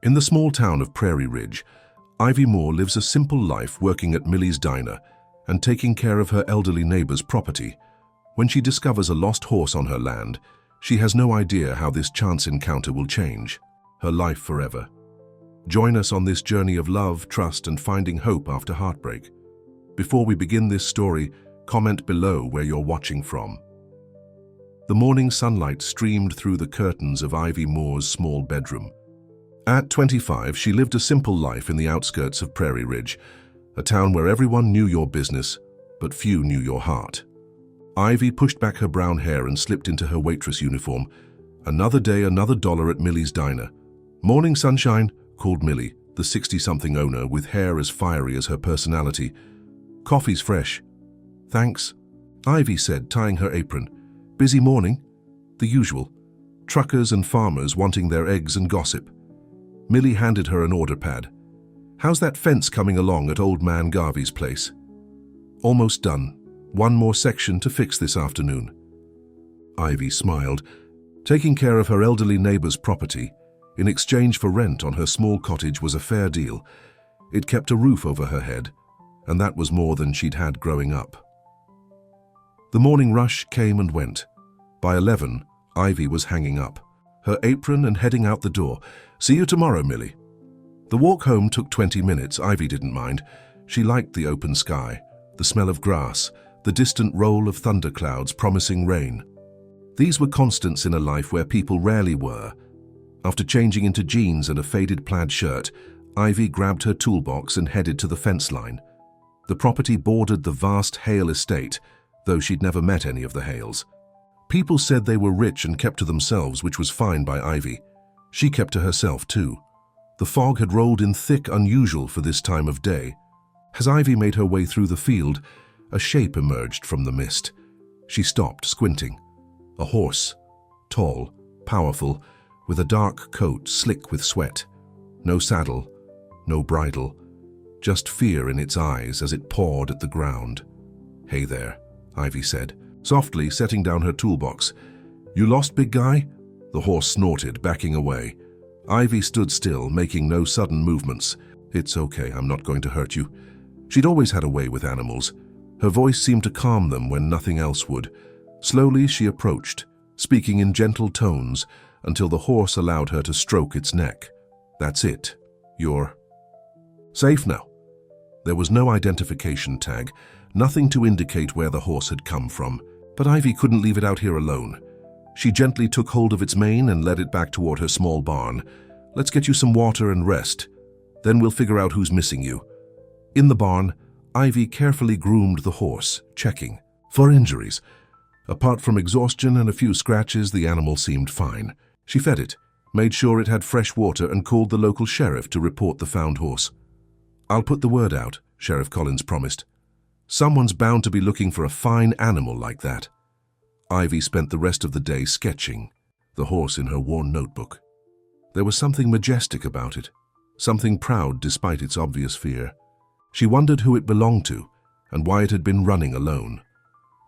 In the small town of Prairie Ridge, Ivy Moore lives a simple life working at Millie's Diner and taking care of her elderly neighbor's property. When she discovers a lost horse on her land, she has no idea how this chance encounter will change her life forever. Join us on this journey of love, trust, and finding hope after heartbreak. Before we begin this story, comment below where you're watching from. The morning sunlight streamed through the curtains of Ivy Moore's small bedroom. At 25, she lived a simple life in the outskirts of Prairie Ridge, a town where everyone knew your business, but few knew your heart. Ivy pushed back her brown hair and slipped into her waitress uniform. Another day, another dollar at Millie's Diner. "Morning, sunshine," called Millie, the 60-something owner with hair as fiery as her personality. "Coffee's fresh." "Thanks," Ivy said, tying her apron. "Busy morning?" "The usual. Truckers and farmers wanting their eggs and gossip." Millie handed her an order pad. "How's that fence coming along at Old Man Garvey's place?" "Almost done. One more section to fix this afternoon." Ivy smiled. Taking care of her elderly neighbor's property in exchange for rent on her small cottage was a fair deal. It kept a roof over her head, and that was more than she'd had growing up. The morning rush came and went. By 11, Ivy was hanging up her apron and heading out the door. "See you tomorrow, Millie." The walk home took 20 minutes. Ivy didn't mind. She liked the open sky, the smell of grass, the distant roll of thunderclouds promising rain. These were constants in a life where people rarely were. After changing into jeans and a faded plaid shirt, Ivy grabbed her toolbox and headed to the fence line. The property bordered the vast Hale estate, though she'd never met any of the Hales. People said they were rich and kept to themselves, which was fine by Ivy. She kept to herself too. The fog had rolled in thick, unusual for this time of day. As Ivy made her way through the field, a shape emerged from the mist. She stopped, squinting. A horse, tall, powerful, with a dark coat slick with sweat. No saddle, no bridle, just fear in its eyes as it pawed at the ground. "Hey there," Ivy said, softly setting down her toolbox. "You lost, big guy?" The horse snorted, backing away. Ivy stood still, making no sudden movements. "It's okay, I'm not going to hurt you." She'd always had a way with animals. Her voice seemed to calm them when nothing else would. Slowly she approached, speaking in gentle tones, until the horse allowed her to stroke its neck. "That's it. You're safe now." There was no identification tag, nothing to indicate where the horse had come from. But Ivy couldn't leave it out here alone. She gently took hold of its mane and led it back toward her small barn. "Let's get you some water and rest. Then we'll figure out who's missing you." In the barn, Ivy carefully groomed the horse, checking for injuries. Apart from exhaustion and a few scratches, the animal seemed fine. She fed it, made sure it had fresh water, and called the local sheriff to report the found horse. "I'll put the word out," Sheriff Collins promised. "Someone's bound to be looking for a fine animal like that." Ivy spent the rest of the day sketching the horse in her worn notebook. There was something majestic about it, something proud despite its obvious fear. She wondered who it belonged to and why it had been running alone.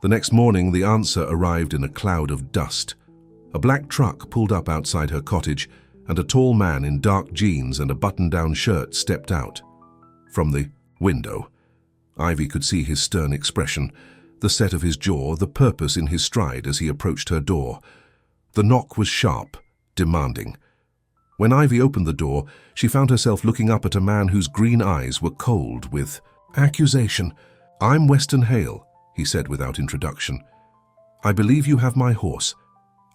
The next morning, the answer arrived in a cloud of dust. A black truck pulled up outside her cottage, and a tall man in dark jeans and a button-down shirt stepped out. From the window, Ivy could see his stern expression, the set of his jaw, the purpose in his stride as he approached her door. The knock was sharp, demanding. When Ivy opened the door, she found herself looking up at a man whose green eyes were cold with accusation. "I'm Weston Hale," he said without introduction. "I believe you have my horse."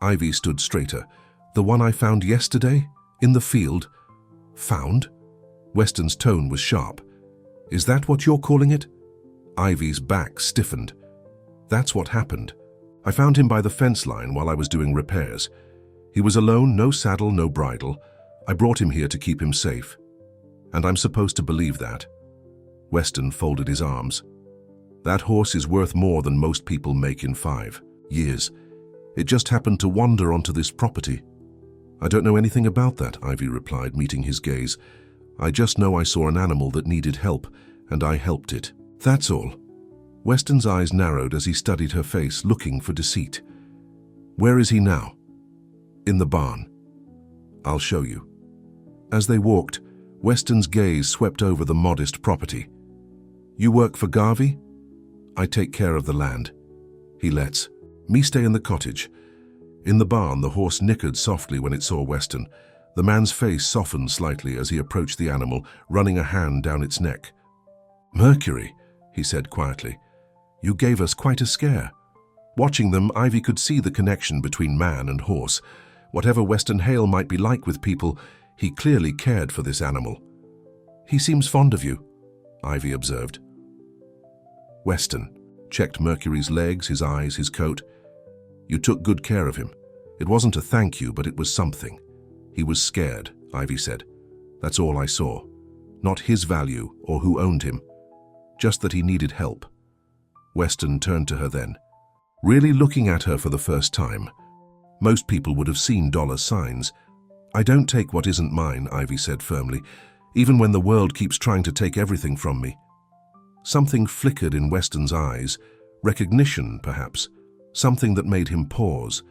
Ivy stood straighter. "The one I found yesterday? In the field?" "Found?" Weston's tone was sharp. "Is that what you're calling it?" Ivy's back stiffened. "That's what happened. I found him by the fence line while I was doing repairs. He was alone, no saddle, no bridle. I brought him here to keep him safe. And I'm supposed to believe that." Weston folded his arms. "That horse is worth more than most people make in 5 years. It just happened to wander onto this property." "I don't know anything about that," Ivy replied, meeting his gaze. "I just know I saw an animal that needed help, and I helped it. That's all." Weston's eyes narrowed as he studied her face, looking for deceit. "Where is he now?" "In the barn." "I'll show you." As they walked, Weston's gaze swept over the modest property. "You work for Garvey?" "I take care of the land. He lets me stay in the cottage." In the barn, the horse nickered softly when it saw Weston. The man's face softened slightly as he approached the animal, running a hand down its neck. "Mercury," he said quietly, "you gave us quite a scare." Watching them, Ivy could see the connection between man and horse. Whatever Weston Hale might be like with people, he clearly cared for this animal. "He seems fond of you," Ivy observed. Weston checked Mercury's legs, his eyes, his coat. "You took good care of him. It wasn't a thank you, but it was something." "He was scared," Ivy said. "That's all I saw. Not his value or who owned him. Just that he needed help." Weston turned to her then, really looking at her for the first time. Most people would have seen dollar signs. "I don't take what isn't mine," Ivy said firmly, "even when the world keeps trying to take everything from me." Something flickered in Weston's eyes, recognition, perhaps, something that made him pause.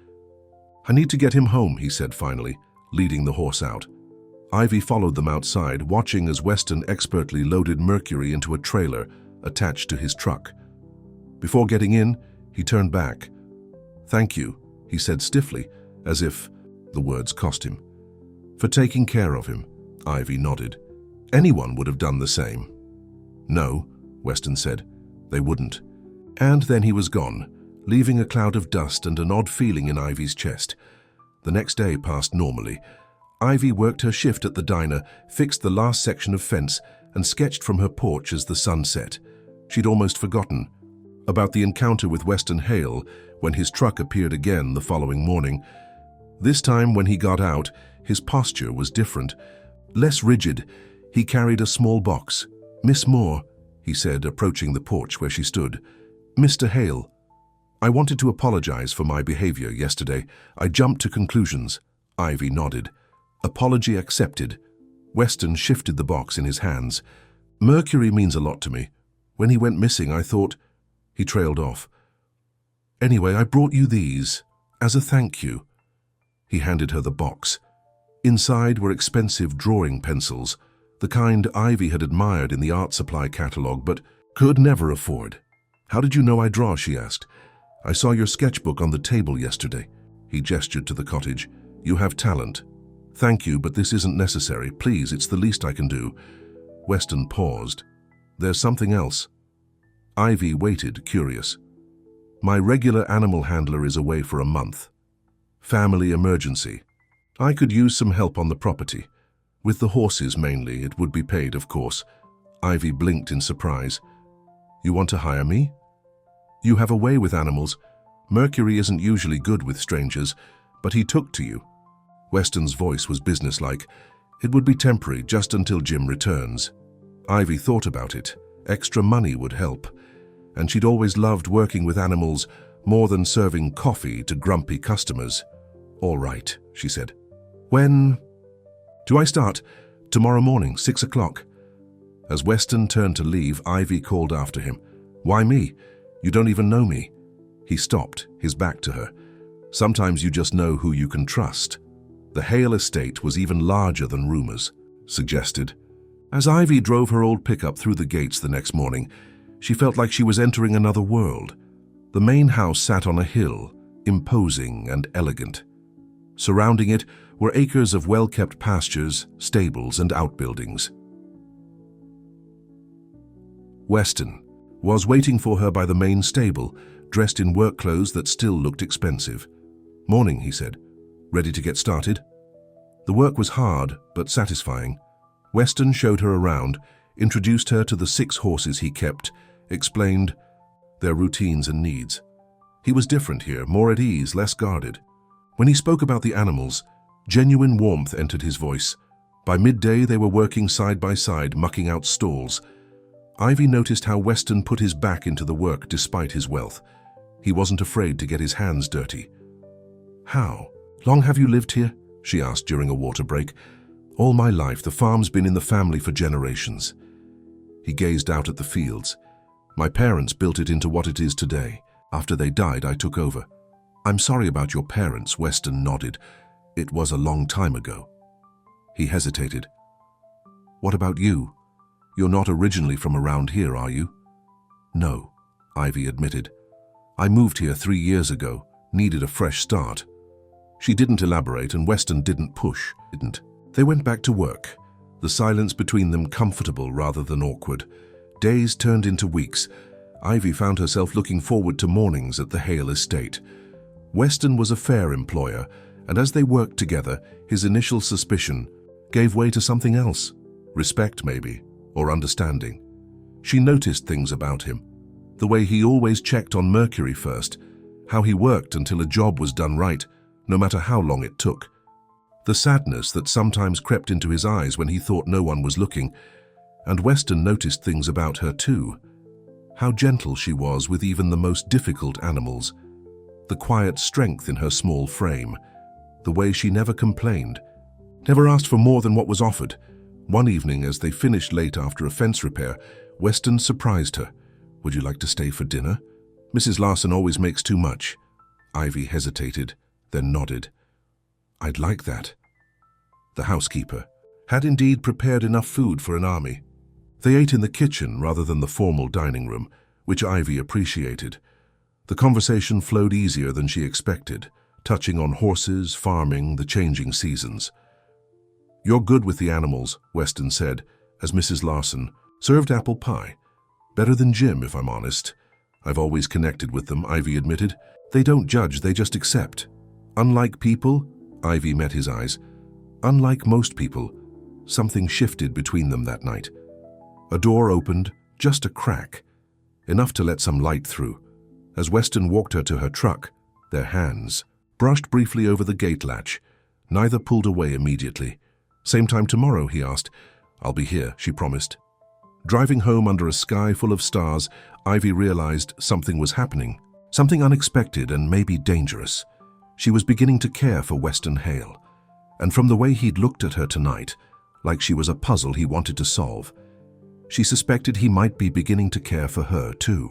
"I need to get him home," he said finally, leading the horse out. Ivy followed them outside, watching as Weston expertly loaded Mercury into a trailer attached to his truck. Before getting in, he turned back. "Thank you," he said stiffly, as if the words cost him. "For taking care of him," Ivy nodded. "Anyone would have done the same." "No," Weston said, "they wouldn't." And then he was gone, leaving a cloud of dust and an odd feeling in Ivy's chest. The next day passed normally. Ivy worked her shift at the diner, fixed the last section of fence, and sketched from her porch as the sun set. She'd almost forgotten about the encounter with Weston Hale when his truck appeared again the following morning. This time, when he got out, his posture was different, less rigid. He carried a small box. "Miss Moore," he said, approaching the porch where she stood. "Mr. Hale, I wanted to apologize for my behavior yesterday. I jumped to conclusions." Ivy nodded. "Apology accepted." Weston shifted the box in his hands. "Mercury means a lot to me. When he went missing, I thought—" He trailed off. "Anyway, I brought you these as a thank you." He handed her the box. Inside were expensive drawing pencils, the kind Ivy had admired in the art supply catalog but could never afford. "How did you know I draw?" she asked. "I saw your sketchbook on the table yesterday." He gestured to the cottage. "You have talent." "Thank you, but this isn't necessary. Please, it's the least I can do." Weston paused. "There's something else." Ivy waited, curious. "My regular animal handler is away for a month. Family emergency. I could use some help on the property. With the horses mainly, it would be paid, of course." Ivy blinked in surprise. "You want to hire me?" "You have a way with animals. Mercury isn't usually good with strangers, but he took to you." Weston's voice was businesslike. "It would be temporary, just until Jim returns." Ivy thought about it. Extra money would help. And she'd always loved working with animals more than serving coffee to grumpy customers. "All right," she said. "When do I start?" "Tomorrow morning, 6 o'clock. As Weston turned to leave, Ivy called after him. "Why me? You don't even know me." He stopped, his back to her. "Sometimes you just know who you can trust." The Hale estate was even larger than rumors suggested. As Ivy drove her old pickup through the gates the next morning, she felt like she was entering another world. The main house sat on a hill, imposing and elegant. Surrounding it were acres of well-kept pastures, stables, and outbuildings. Weston was waiting for her by the main stable, dressed in work clothes that still looked expensive. "Morning," he said. "Ready to get started?" The work was hard, but satisfying. Weston showed her around, introduced her to the 6 horses he kept, explained their routines and needs. He was different here, more at ease, less guarded. When he spoke about the animals, genuine warmth entered his voice. By midday, they were working side by side, mucking out stalls. Ivy noticed how Weston put his back into the work despite his wealth. He wasn't afraid to get his hands dirty. "How long have you lived here?" she asked during a water break. "All my life. The farm's been in the family for generations." He gazed out at the fields. "My parents built it into what it is today. After they died, I took over." "I'm sorry about your parents," Weston nodded. "It was a long time ago." He hesitated. "What about you? You're not originally from around here, are you?" "No," Ivy admitted. "I moved here 3 years ago, needed a fresh start." She didn't elaborate, and Weston didn't push. They went back to work, the silence between them comfortable rather than awkward. Days turned into weeks. Ivy found herself looking forward to mornings at the Hale estate. Weston was a fair employer, and as they worked together, his initial suspicion gave way to something else. Respect, maybe, or understanding. She noticed things about him. The way he always checked on Mercury first, how he worked until a job was done right, no matter how long it took. The sadness that sometimes crept into his eyes when he thought no one was looking. And Weston noticed things about her too. How gentle she was with even the most difficult animals. The quiet strength in her small frame. The way she never complained. Never asked for more than what was offered. One evening, as they finished late after a fence repair, Weston surprised her. "Would you like to stay for dinner? Mrs. Larson always makes too much." Ivy hesitated, then nodded. "I'd like that." The housekeeper had indeed prepared enough food for an army. They ate in the kitchen rather than the formal dining room, which Ivy appreciated. The conversation flowed easier than she expected, touching on horses, farming, the changing seasons. "You're good with the animals," Weston said, as Mrs. Larson served apple pie. "Better than Jim, if I'm honest." "I've always connected with them," Ivy admitted. "They don't judge, they just accept." "Unlike people," Ivy met his eyes. "Unlike most people." Something shifted between them that night. A door opened, just a crack, enough to let some light through. As Weston walked her to her truck, their hands brushed briefly over the gate latch. Neither pulled away immediately. "Same time tomorrow?" he asked. "I'll be here," she promised. Driving home under a sky full of stars, Ivy realized something was happening. Something unexpected and maybe dangerous. She was beginning to care for Weston Hale. And from the way he'd looked at her tonight, like she was a puzzle he wanted to solve, she suspected he might be beginning to care for her too.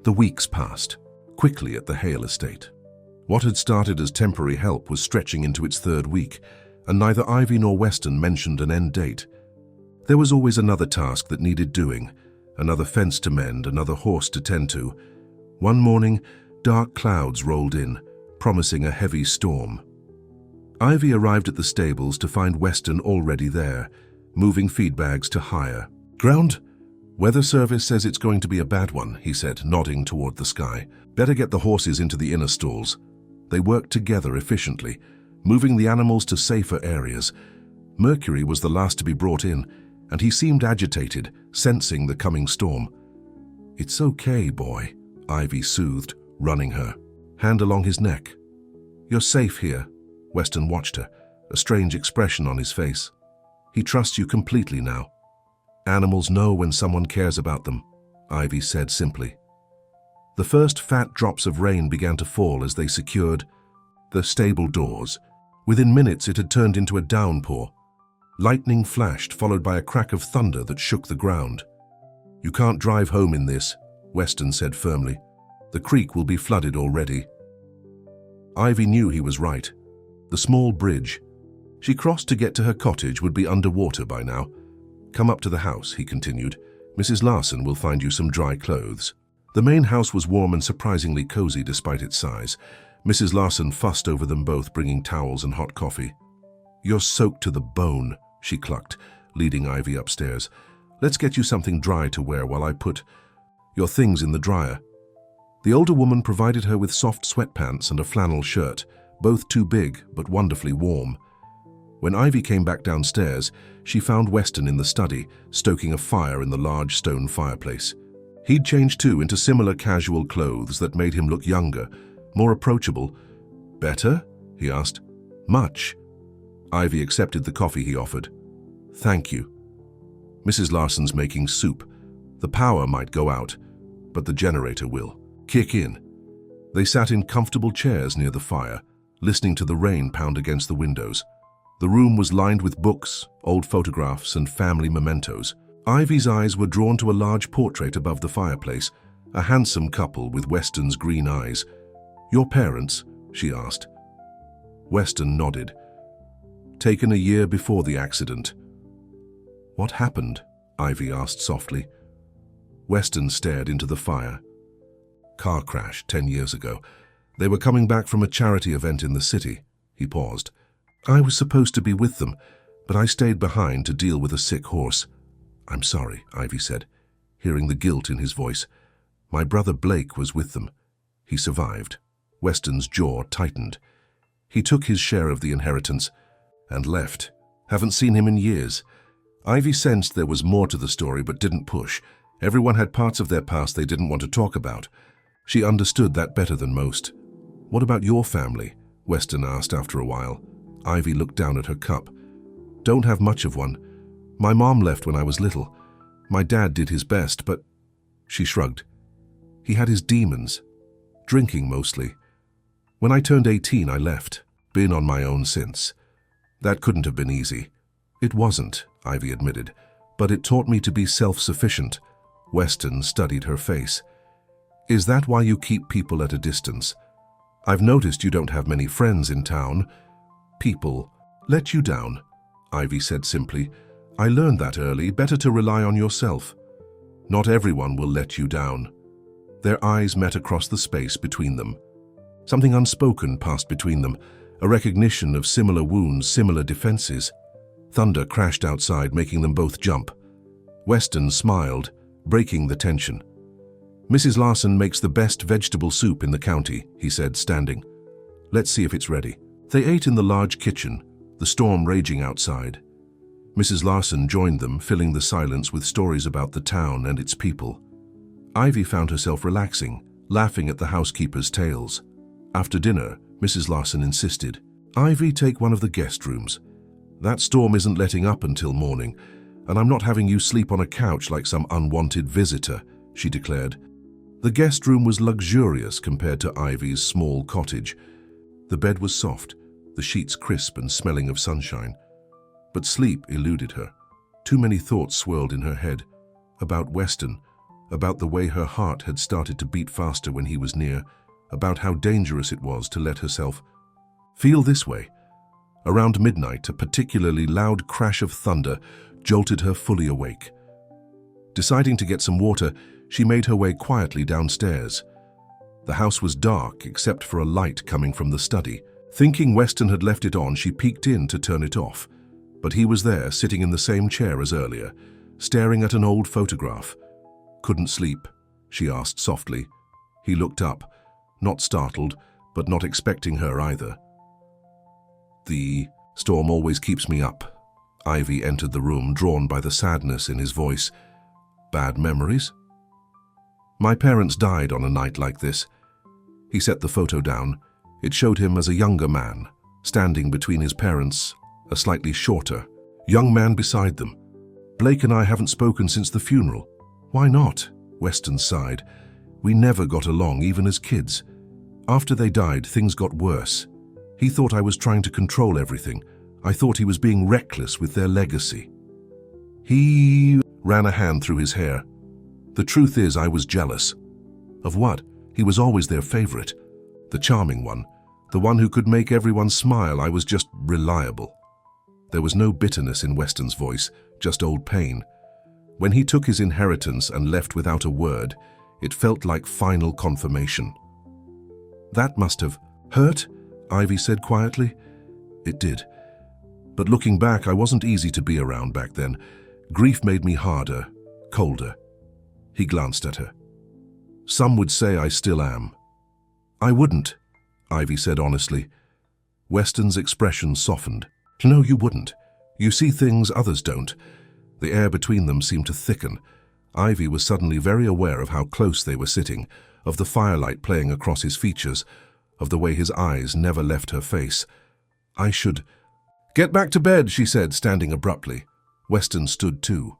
The weeks passed, quickly at the Hale estate. What had started as temporary help was stretching into its 3rd week, and neither Ivy nor Weston mentioned an end date. There was always another task that needed doing, another fence to mend, another horse to tend to. One morning, dark clouds rolled in, promising a heavy storm. Ivy arrived at the stables to find Weston already there, moving feed bags to hire. "Ground? Weather service says it's going to be a bad one," he said, nodding toward the sky. "Better get the horses into the inner stalls." They worked together efficiently, moving the animals to safer areas. Mercury was the last to be brought in, and he seemed agitated, sensing the coming storm. "It's okay, boy," Ivy soothed, running her hand along his neck. "You're safe here." Weston watched her, a strange expression on his face. "He trusts you completely now." "Animals know when someone cares about them," Ivy said simply. The first fat drops of rain began to fall as they secured the stable doors. Within minutes it had turned into a downpour. Lightning flashed, followed by a crack of thunder that shook the ground. "You can't drive home in this," Weston said firmly. "The creek will be flooded already." Ivy knew he was right. The small bridge she crossed to get to her cottage would be underwater by now. "Come up to the house," he continued. "Mrs. Larson will find you some dry clothes." The main house was warm and surprisingly cozy despite its size. Mrs. Larson fussed over them both, bringing towels and hot coffee. "You're soaked to the bone," she clucked, leading Ivy upstairs. "Let's get you something dry to wear while I put your things in the dryer." The older woman provided her with soft sweatpants and a flannel shirt, both too big but wonderfully warm. When Ivy came back downstairs, she found Weston in the study, stoking a fire in the large stone fireplace. He'd changed too into similar casual clothes that made him look younger, more approachable. "Better?" he asked. "Much." Ivy accepted the coffee he offered. "Thank you." "Mrs. Larson's making soup. The power might go out, but the generator will kick in." They sat in comfortable chairs near the fire, listening to the rain pound against the windows. The room was lined with books, old photographs, and family mementos. Ivy's eyes were drawn to a large portrait above the fireplace, a handsome couple with Weston's green eyes. "Your parents?" she asked. Weston nodded. taken a year before the accident. What happened? Ivy asked softly. Weston stared into the fire. Car crash 10 years ago. They were coming back from a charity event in the city. He paused. I was supposed to be with them, but I stayed behind to deal with a sick horse. I'm sorry, Ivy said, hearing the guilt in his voice. My brother Blake was with them. He survived. Weston's jaw tightened. He took his share of the inheritance and left. Haven't seen him in years. Ivy sensed there was more to the story but didn't push. Everyone had parts of their past they didn't want to talk about. She understood that better than most. What about your family? Weston asked after a while. Ivy looked down at her cup. Don't have much of one. My mom left when I was little. My dad did his best, but... She shrugged. He had his demons. Drinking mostly. When I turned 18, I left. Been on my own since. That couldn't have been easy. It wasn't, Ivy admitted, but it taught me to be self-sufficient. Weston studied her face. Is that why you keep people at a distance? I've noticed you don't have many friends in town. People let you down, Ivy said simply. I learned that early, better to rely on yourself. Not everyone will let you down. Their eyes met across the space between them. Something unspoken passed between them, a recognition of similar wounds, similar defenses. Thunder crashed outside, making them both jump. Weston smiled, breaking the tension. Mrs. Larson makes the best vegetable soup in the county, he said, standing. Let's see if it's ready. They ate in the large kitchen, the storm raging outside. Mrs. Larson joined them, filling the silence with stories about the town and its people. Ivy found herself relaxing, laughing at the housekeeper's tales. After dinner, Mrs. Larson insisted, Ivy, take one of the guest rooms. That storm isn't letting up until morning, and I'm not having you sleep on a couch like some unwanted visitor, she declared. The guest room was luxurious compared to Ivy's small cottage. The bed was soft, the sheets crisp and smelling of sunshine. But sleep eluded her. Too many thoughts swirled in her head. About Weston, about the way her heart had started to beat faster when he was near, about how dangerous it was to let herself feel this way. Around midnight, a particularly loud crash of thunder jolted her fully awake. Deciding to get some water, she made her way quietly downstairs. The house was dark except for a light coming from the study. Thinking Weston had left it on, she peeked in to turn it off. But he was there, sitting in the same chair as earlier, staring at an old photograph. Couldn't sleep? She asked softly. He looked up, not startled, but not expecting her either. The storm always keeps me up. Ivy entered the room, drawn by the sadness in his voice. Bad memories? My parents died on a night like this. He set the photo down. It showed him as a younger man, standing between his parents, a slightly shorter, young man beside them. Blake and I haven't spoken since the funeral. Why not? Weston sighed. We never got along, even as kids. After they died, things got worse. He thought I was trying to control everything. I thought he was being reckless with their legacy. He ran a hand through his hair. The truth is, I was jealous. Of what? He was always their favorite. The charming one. The one who could make everyone smile. I was just reliable. There was no bitterness in Weston's voice, just old pain. When he took his inheritance and left without a word, it felt like final confirmation. That must have hurt, Ivy said quietly. It did. But looking back, I wasn't easy to be around back then. Grief made me harder, colder. He glanced at her. Some would say I still am. I wouldn't, Ivy said honestly. Weston's expression softened. No, you wouldn't. You see things others don't. The air between them seemed to thicken. Ivy was suddenly very aware of how close they were sitting, of the firelight playing across his features, of the way his eyes never left her face. I should... Get back to bed, she said, standing abruptly. Weston stood too.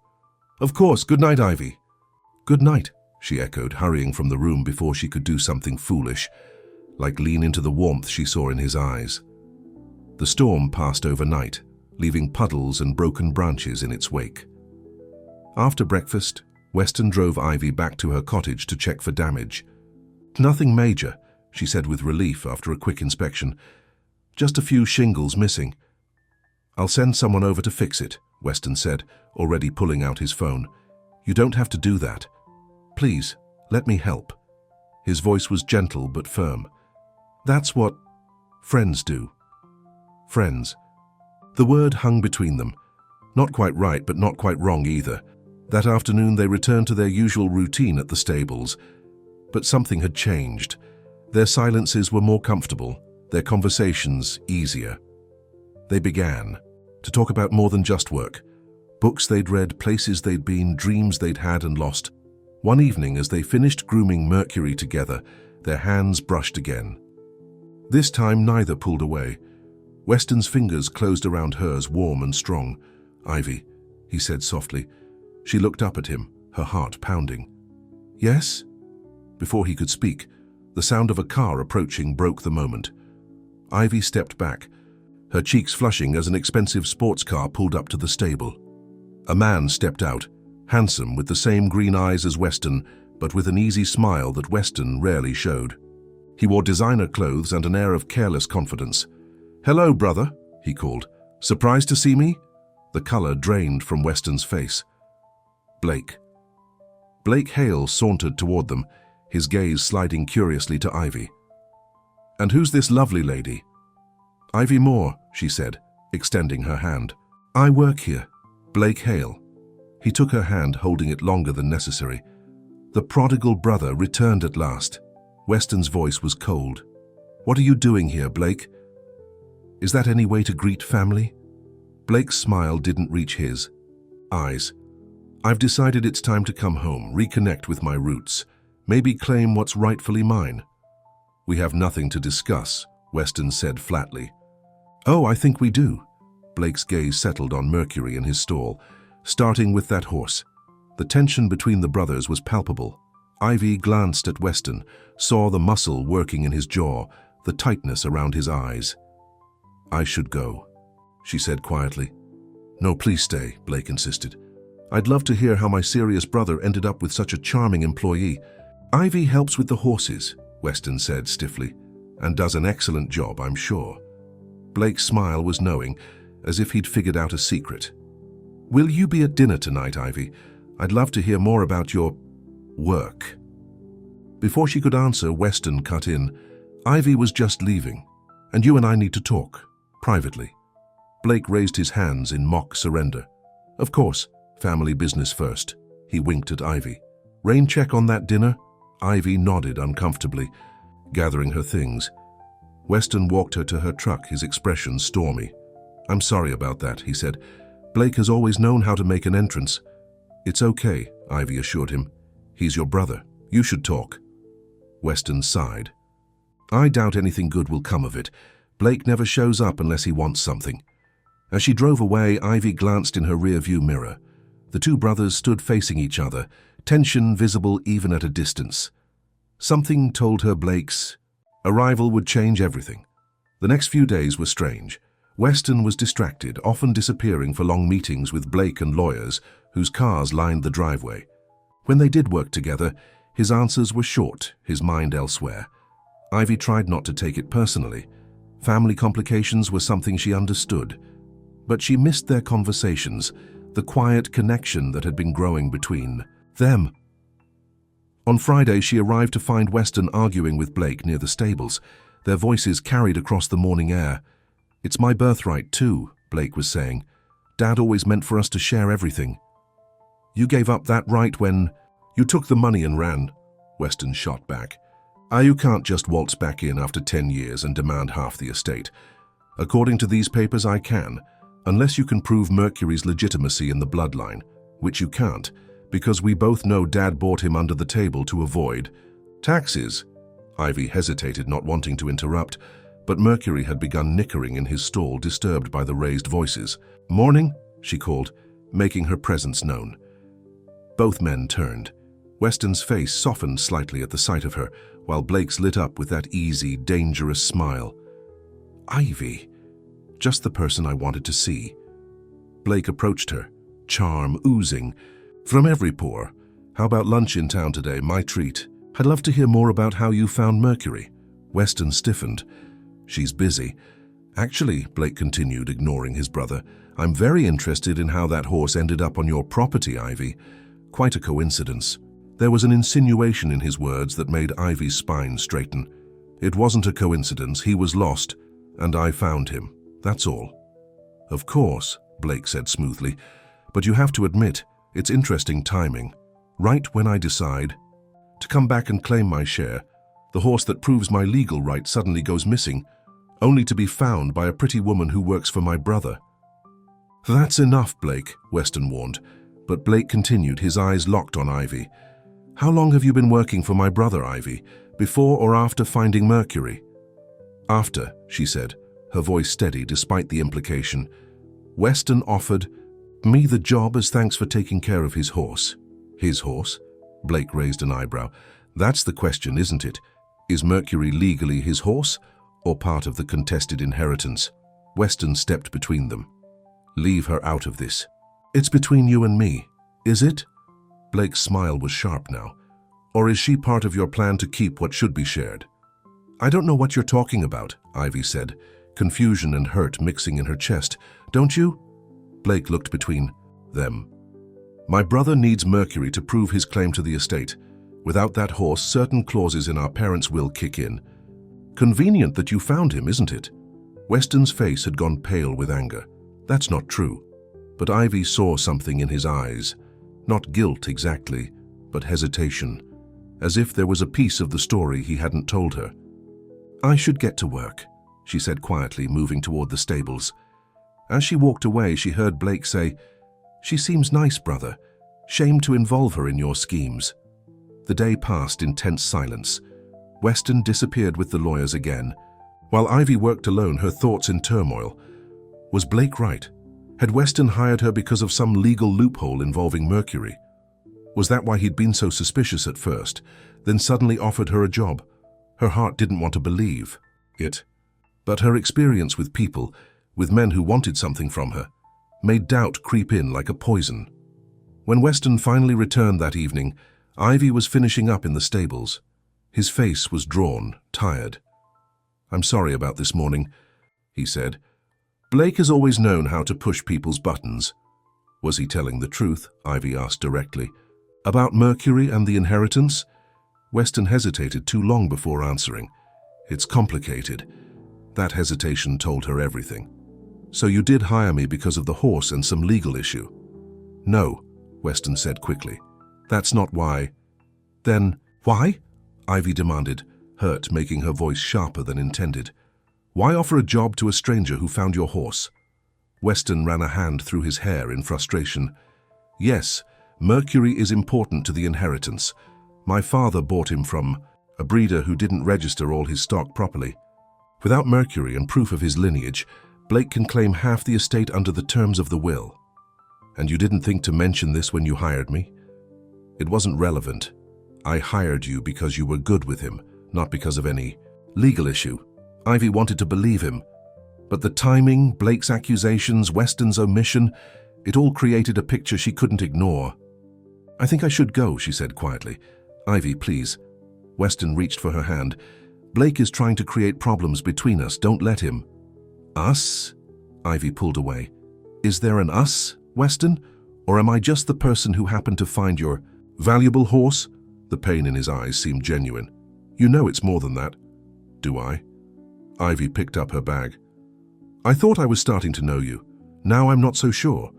Of course, good night, Ivy. Good night, she echoed, hurrying from the room before she could do something foolish, like lean into the warmth she saw in his eyes. The storm passed overnight, leaving puddles and broken branches in its wake. After breakfast, Weston drove Ivy back to her cottage to check for damage. Nothing major, she said with relief after a quick inspection. Just a few shingles missing. I'll send someone over to fix it, Weston said, already pulling out his phone. You don't have to do that. Please, let me help. His voice was gentle but firm. That's what friends do. Friends. The word hung between them. Not quite right, but not quite wrong either. That afternoon they returned to their usual routine at the stables. But something had changed. Their silences were more comfortable, their conversations easier. They began to talk about more than just work. Books they'd read, places they'd been, dreams they'd had and lost. One evening, as they finished grooming Mercury together, their hands brushed again. This time neither pulled away. Weston's fingers closed around hers, warm and strong. "Ivy," he said softly. She looked up at him, her heart pounding. "Yes?" Before he could speak, the sound of a car approaching broke the moment. Ivy stepped back, her cheeks flushing as an expensive sports car pulled up to the stable. A man stepped out, handsome, with the same green eyes as Weston, but with an easy smile that Weston rarely showed. He wore designer clothes and an air of careless confidence. "Hello, brother," he called. "Surprised to see me?" The color drained from Weston's face. "Blake." Blake Hale sauntered toward them, his gaze sliding curiously to Ivy. "And who's this lovely lady?" "Ivy Moore," she said, extending her hand. "I work here." Blake Hale. He took her hand, holding it longer than necessary. The prodigal brother returned at last. Weston's voice was cold. "What are you doing here, Blake? Is that any way to greet family?" Blake's smile didn't reach his eyes. "I've decided it's time to come home, reconnect with my roots, maybe claim what's rightfully mine." "We have nothing to discuss," Weston said flatly. "Oh, I think we do." Blake's gaze settled on Mercury in his stall, starting with that horse. The tension between the brothers was palpable. Ivy glanced at Weston, saw the muscle working in his jaw, the tightness around his eyes. "I should go," she said quietly. "No, please stay," Blake insisted. "I'd love to hear how my serious brother ended up with such a charming employee." "Ivy helps with the horses," Weston said stiffly, "and does an excellent job, I'm sure." Blake's smile was knowing, as if he'd figured out a secret. "Will you be at dinner tonight, Ivy? I'd love to hear more about your work." Before she could answer, Weston cut in. "Ivy was just leaving, and you and I need to talk, privately." Blake raised his hands in mock surrender. "Of course, family business first." He winked at Ivy. "Rain check on that dinner?" Ivy nodded uncomfortably, gathering her things. Weston walked her to her truck, his expression stormy. "I'm sorry about that," he said. "Blake has always known how to make an entrance." "It's okay," Ivy assured him. "He's your brother. You should talk." Weston sighed. "I doubt anything good will come of it. Blake never shows up unless he wants something." As she drove away, Ivy glanced in her rear-view mirror. The two brothers stood facing each other, tension visible even at a distance. Something told her Blake's arrival would change everything. The next few days were strange. Weston was distracted, often disappearing for long meetings with Blake and lawyers, whose cars lined the driveway. When they did work together, his answers were short, his mind elsewhere. Ivy tried not to take it personally. Family complications were something she understood. But she missed their conversations, the quiet connection that had been growing between them. On Friday, she arrived to find Weston arguing with Blake near the stables. Their voices carried across the morning air. "It's my birthright too," Blake was saying. "Dad always meant for us to share everything." "You gave up that right when you took the money and ran," Weston shot back. "You can't just waltz back in after 10 years and demand half the estate. According to these papers, I can, unless you can prove Mercury's legitimacy in the bloodline, which you can't, because we both know Dad bought him under the table to avoid taxes." Ivy hesitated, not wanting to interrupt, but Mercury had begun nickering in his stall, disturbed by the raised voices. "Morning," she called, making her presence known. Both men turned. Weston's face softened slightly at the sight of her, while Blake's lit up with that easy, dangerous smile. "Ivy, just the person I wanted to see." Blake approached her, charm oozing from every pore. "How about lunch in town today? My treat. I'd love to hear more about how you found Mercury." Weston stiffened. "She's busy, Actually, Blake continued, ignoring his brother, I'm very interested in how that horse ended up on your property, Ivy. Quite a coincidence. There was an insinuation in his words that made Ivy's spine straighten. It wasn't a coincidence, he was lost, and I found him. That's all. Of course, Blake said smoothly, but you have to admit, it's interesting timing. Right when I decide to come back and claim my share, the horse that proves my legal right suddenly goes missing, only to be found by a pretty woman who works for my brother. That's enough, Blake, Weston warned, but Blake continued, his eyes locked on Ivy. How long have you been working for my brother, Ivy? Before or after finding Mercury? After, she said, her voice steady despite the implication. Weston offered me the job as thanks for taking care of his horse. His horse? Blake raised an eyebrow. That's the question, isn't it? Is Mercury legally his horse, or part of the contested inheritance? Weston stepped between them. Leave her out of this. It's between you and me, is it? Blake's smile was sharp now. Or is she part of your plan to keep what should be shared? I don't know what you're talking about, Ivy said, confusion and hurt mixing in her chest. Don't you? Blake looked between them. My brother needs Mercury to prove his claim to the estate. Without that horse, certain clauses in our parents' will kick in. Convenient that you found him, isn't it? Weston's face had gone pale with anger. That's not true. But Ivy saw something in his eyes. Not guilt exactly, but hesitation. As if there was a piece of the story he hadn't told her. I should get to work, she said quietly, moving toward the stables. As she walked away, she heard Blake say, She seems nice, brother. Shame to involve her in your schemes. The day passed in tense silence. Weston disappeared with the lawyers again. While Ivy worked alone, her thoughts in turmoil. Was Blake right? Had Weston hired her because of some legal loophole involving Mercury? Was that why he'd been so suspicious at first, then suddenly offered her a job? Her heart didn't want to believe it. But her experience with people, with men who wanted something from her, made doubt creep in like a poison. When Weston finally returned that evening, Ivy was finishing up in the stables. His face was drawn, tired. I'm sorry about this morning, he said. Blake has always known how to push people's buttons. Was he telling the truth? Ivy asked directly. About Mercury and the inheritance? Weston hesitated too long before answering. It's complicated. That hesitation told her everything. So you did hire me because of the horse and some legal issue? No, Weston said quickly. That's not why. Then, why? Ivy demanded, hurt making her voice sharper than intended. Why offer a job to a stranger who found your horse? Weston ran a hand through his hair in frustration. Yes, Mercury is important to the inheritance. My father bought him from a breeder who didn't register all his stock properly. Without Mercury and proof of his lineage, Blake can claim half the estate under the terms of the will. And you didn't think to mention this when you hired me? It wasn't relevant. I hired you because you were good with him, not because of any legal issue. Ivy wanted to believe him. But the timing, Blake's accusations, Weston's omission, it all created a picture she couldn't ignore. I think I should go, she said quietly. Ivy, please. Weston reached for her hand. Blake is trying to create problems between us. Don't let him. Us? Ivy pulled away. Is there an us, Weston? Or am I just the person who happened to find your valuable horse? The pain in his eyes seemed genuine. You know it's more than that. Do I? Ivy picked up her bag. I thought I was starting to know you. Now I'm not so sure.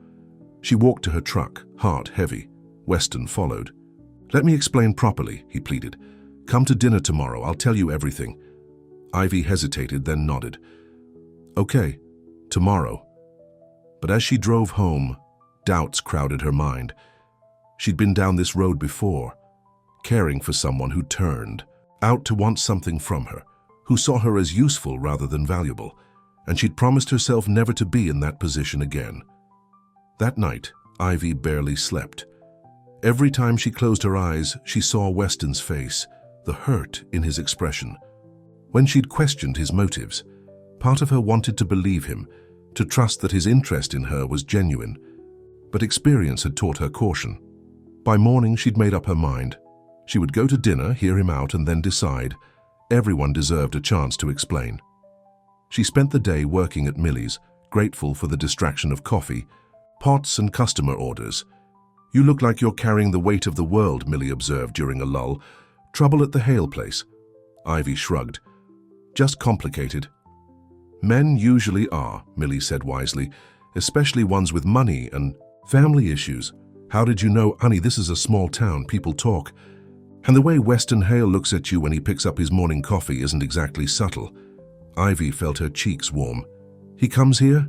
She walked to her truck, heart heavy. Weston followed. Let me explain properly, he pleaded. Come to dinner tomorrow, I'll tell you everything. Ivy hesitated, then nodded. Okay, tomorrow. But as she drove home, doubts crowded her mind. She'd been down this road before, caring for someone who turned, out to want something from her, who saw her as useful rather than valuable, and she'd promised herself never to be in that position again. That night, Ivy barely slept. Every time she closed her eyes, she saw Weston's face, the hurt in his expression. When she'd questioned his motives, part of her wanted to believe him, to trust that his interest in her was genuine. But experience had taught her caution. By morning, she'd made up her mind. She would go to dinner, hear him out, and then decide. Everyone deserved a chance to explain. She spent the day working at Millie's, grateful for the distraction of coffee, pots and customer orders. "You look like you're carrying the weight of the world," Millie observed during a lull. "Trouble at the Hale place?" Ivy shrugged. "Just complicated." "Men usually are," Millie said wisely, "especially ones with money and family issues. How did you know?" "Honey, this is a small town, people talk. And the way Weston Hale looks at you when he picks up his morning coffee isn't exactly subtle." Ivy felt her cheeks warm. "He comes here?"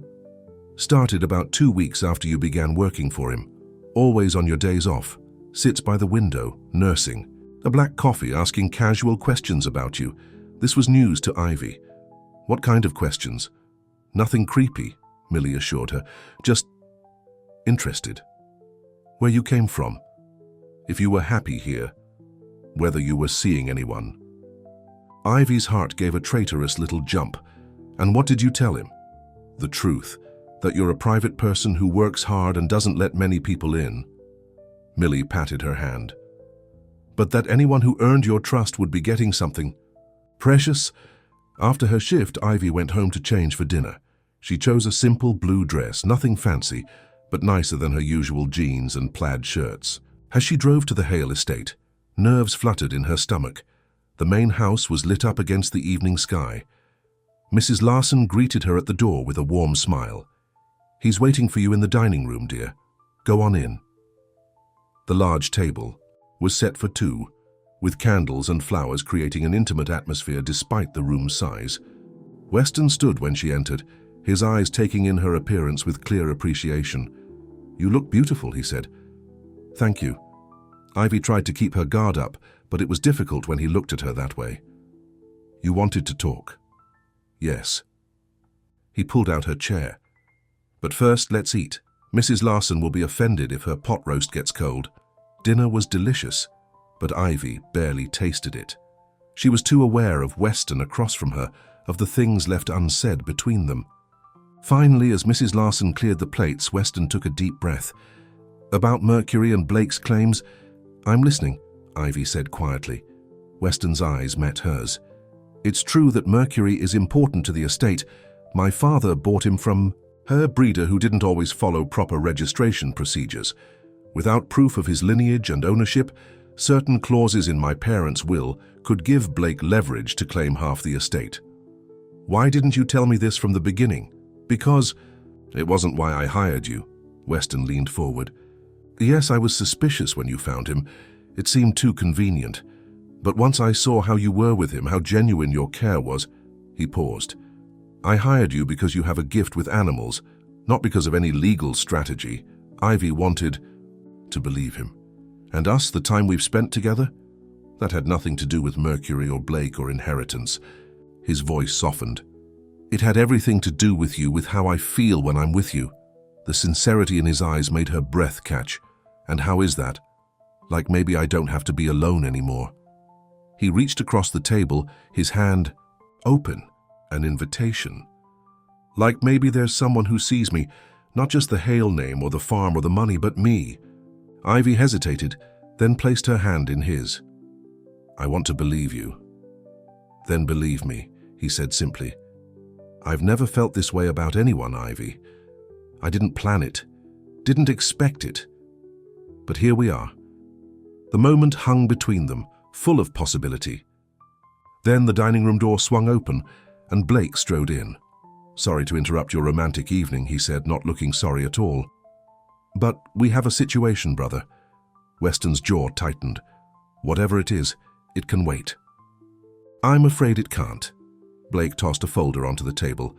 "Started about 2 weeks after you began working for him. Always on your days off. Sits by the window, nursing. A black coffee, asking casual questions about you." This was news to Ivy. "What kind of questions?" "Nothing creepy," Millie assured her. "Just interested. Where you came from. If you were happy here. Whether you were seeing anyone." Ivy's heart gave a traitorous little jump. "And what did you tell him?" "The truth. That you're a private person who works hard and doesn't let many people in." Millie patted her hand. "But that anyone who earned your trust would be getting something precious." After her shift, Ivy went home to change for dinner. She chose a simple blue dress, nothing fancy, but nicer than her usual jeans and plaid shirts. As she drove to the Hale estate, nerves fluttered in her stomach. The main house was lit up against the evening sky. Mrs. Larson greeted her at the door with a warm smile. "He's waiting for you in the dining room, dear. Go on in." The large table was set for two, with candles and flowers creating an intimate atmosphere despite the room's size. Weston stood when she entered, his eyes taking in her appearance with clear appreciation. "You look beautiful," he said. "Thank you." Ivy tried to keep her guard up, but it was difficult when he looked at her that way. "You wanted to talk?" "Yes." He pulled out her chair. "But first, let's eat. Mrs. Larson will be offended if her pot roast gets cold." Dinner was delicious, but Ivy barely tasted it. She was too aware of Weston across from her, of the things left unsaid between them. Finally, as Mrs. Larson cleared the plates, Weston took a deep breath. "About Mercury and Blake's claims?" "I'm listening," Ivy said quietly. Weston's eyes met hers. "It's true that Mercury is important to the estate. My father bought him from her breeder who didn't always follow proper registration procedures. Without proof of his lineage and ownership, certain clauses in my parents' will could give Blake leverage to claim half the estate." "Why didn't you tell me this from the beginning?" "Because it wasn't why I hired you." Weston leaned forward. "Yes, I was suspicious when you found him. It seemed too convenient. But once I saw how you were with him, how genuine your care was..." He paused. "I hired you because you have a gift with animals, not because of any legal strategy." Ivy wanted to believe him. "And us, the time we've spent together? That had nothing to do with Mercury or Blake or inheritance." His voice softened. "It had everything to do with you, with how I feel when I'm with you." The sincerity in his eyes made her breath catch. "And how is that? Like maybe I don't have to be alone anymore." He reached across the table, his hand open, an invitation. "Like maybe there's someone who sees me, not just the Hale name or the farm or the money, but me." Ivy hesitated, then placed her hand in his. "I want to believe you." "Then believe me," he said simply. "I've never felt this way about anyone, Ivy. I didn't plan it, didn't expect it. But here we are." The moment hung between them, full of possibility. Then the dining room door swung open, and Blake strode in. "Sorry to interrupt your romantic evening," he said, not looking sorry at all. "But we have a situation, brother." Weston's jaw tightened. "Whatever it is, it can wait." "I'm afraid it can't." Blake tossed a folder onto the table.